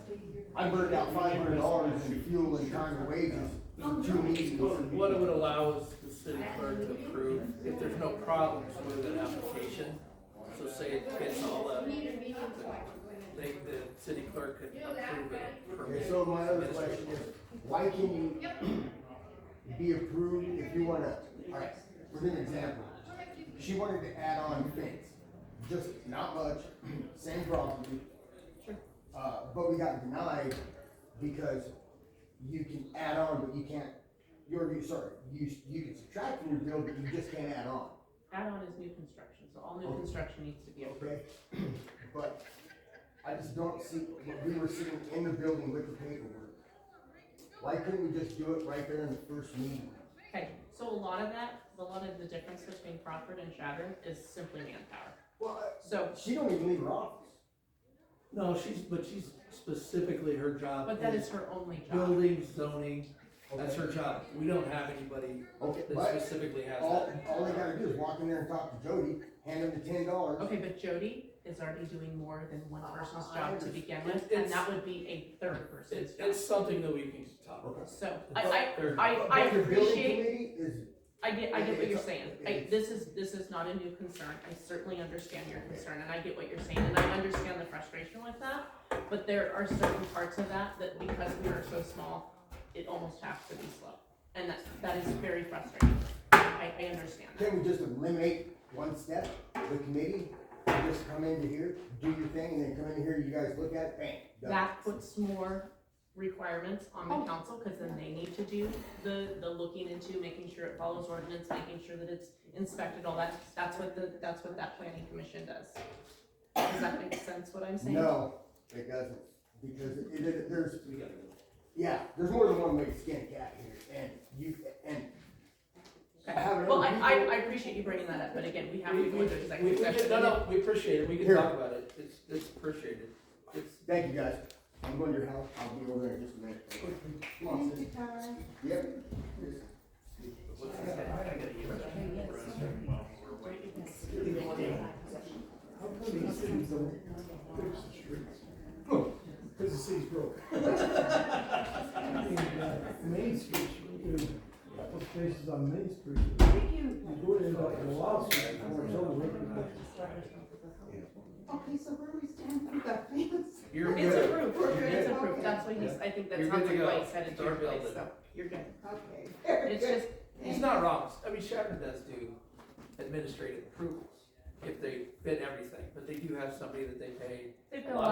I burned out $500 in fuel and time and wages in 2 meetings. What it would allow is the city clerk to approve if there's no problems with an application. So say it gets all the city clerk could approve it. Okay, so my other question is, why can you be approved if you wanna, alright, for an example, she wanted to add on fence, just not much, same property. But we got denied because you can add on, but you can't, you can subtract from your bill, but you just can't add on. Add-on is new construction, so all new construction needs to be approved. Okay, but I just don't see, we were sitting in the building with the paperwork. Why couldn't we just do it right there in the first meeting? Okay, so a lot of the difference between Crawford and Chadron is simply manpower. Well, So, she don't even leave her office. No, she's specifically her job. but that is her only job. Building, zoning, that's her job. We don't have anybody Okay, that but specifically has all that. they gotta do is walk in there and talk to Jody, hand him the $10. Okay, but Jody is already doing more than one person's I job to begin with, It's- and that would be a third person's job. It's something that we can talk about. So, But I the building appreciate, committee is, I get what you're It's- saying. it's- This is not a new concern. I certainly understand your concern, and I get what you're saying, and I understand the frustration with that. But there are certain parts of that because we are so small, it almost has to be slow. And that is very frustrating. I understand that. can we just eliminate one step, the committee, and just come into here, do your thing, and then come in here, you guys look at it, bang, done. That puts more requirements on the council, because then they need to do the looking into, making sure it follows ordinance, making sure that it's inspected, all that. That's what that planning commission does. Does that make sense, what I'm saying? No, it doesn't, because there's, there's more than one way to skin a cat here, and Okay. having Well, other I people- appreciate you bringing that up, but again, we have to go into executive We session. we appreciate it. We can Here. talk about it. It's appreciated. Thank you, guys. I'm going to your house. I'll be over there in just a minute. Come on, Thank you, sis. Tara. Yep. How come these cities don't fix the streets? Cause the city's broke. I mean, Main Street, there's a couple of places on Main Street. You go to end up in a lawsuit before it's over with. Okay, so where we stand with that fence? You're It's good. approved, You're it's good. approved, that's what he's, I think that You're sounds good to like go. why he's headed to Start your place, building. so, you're good. Okay. It's just, He's not wrong. I mean, Chadron does do administrative approvals if they fit everything, but they do have somebody that they pay they've a got a lot lot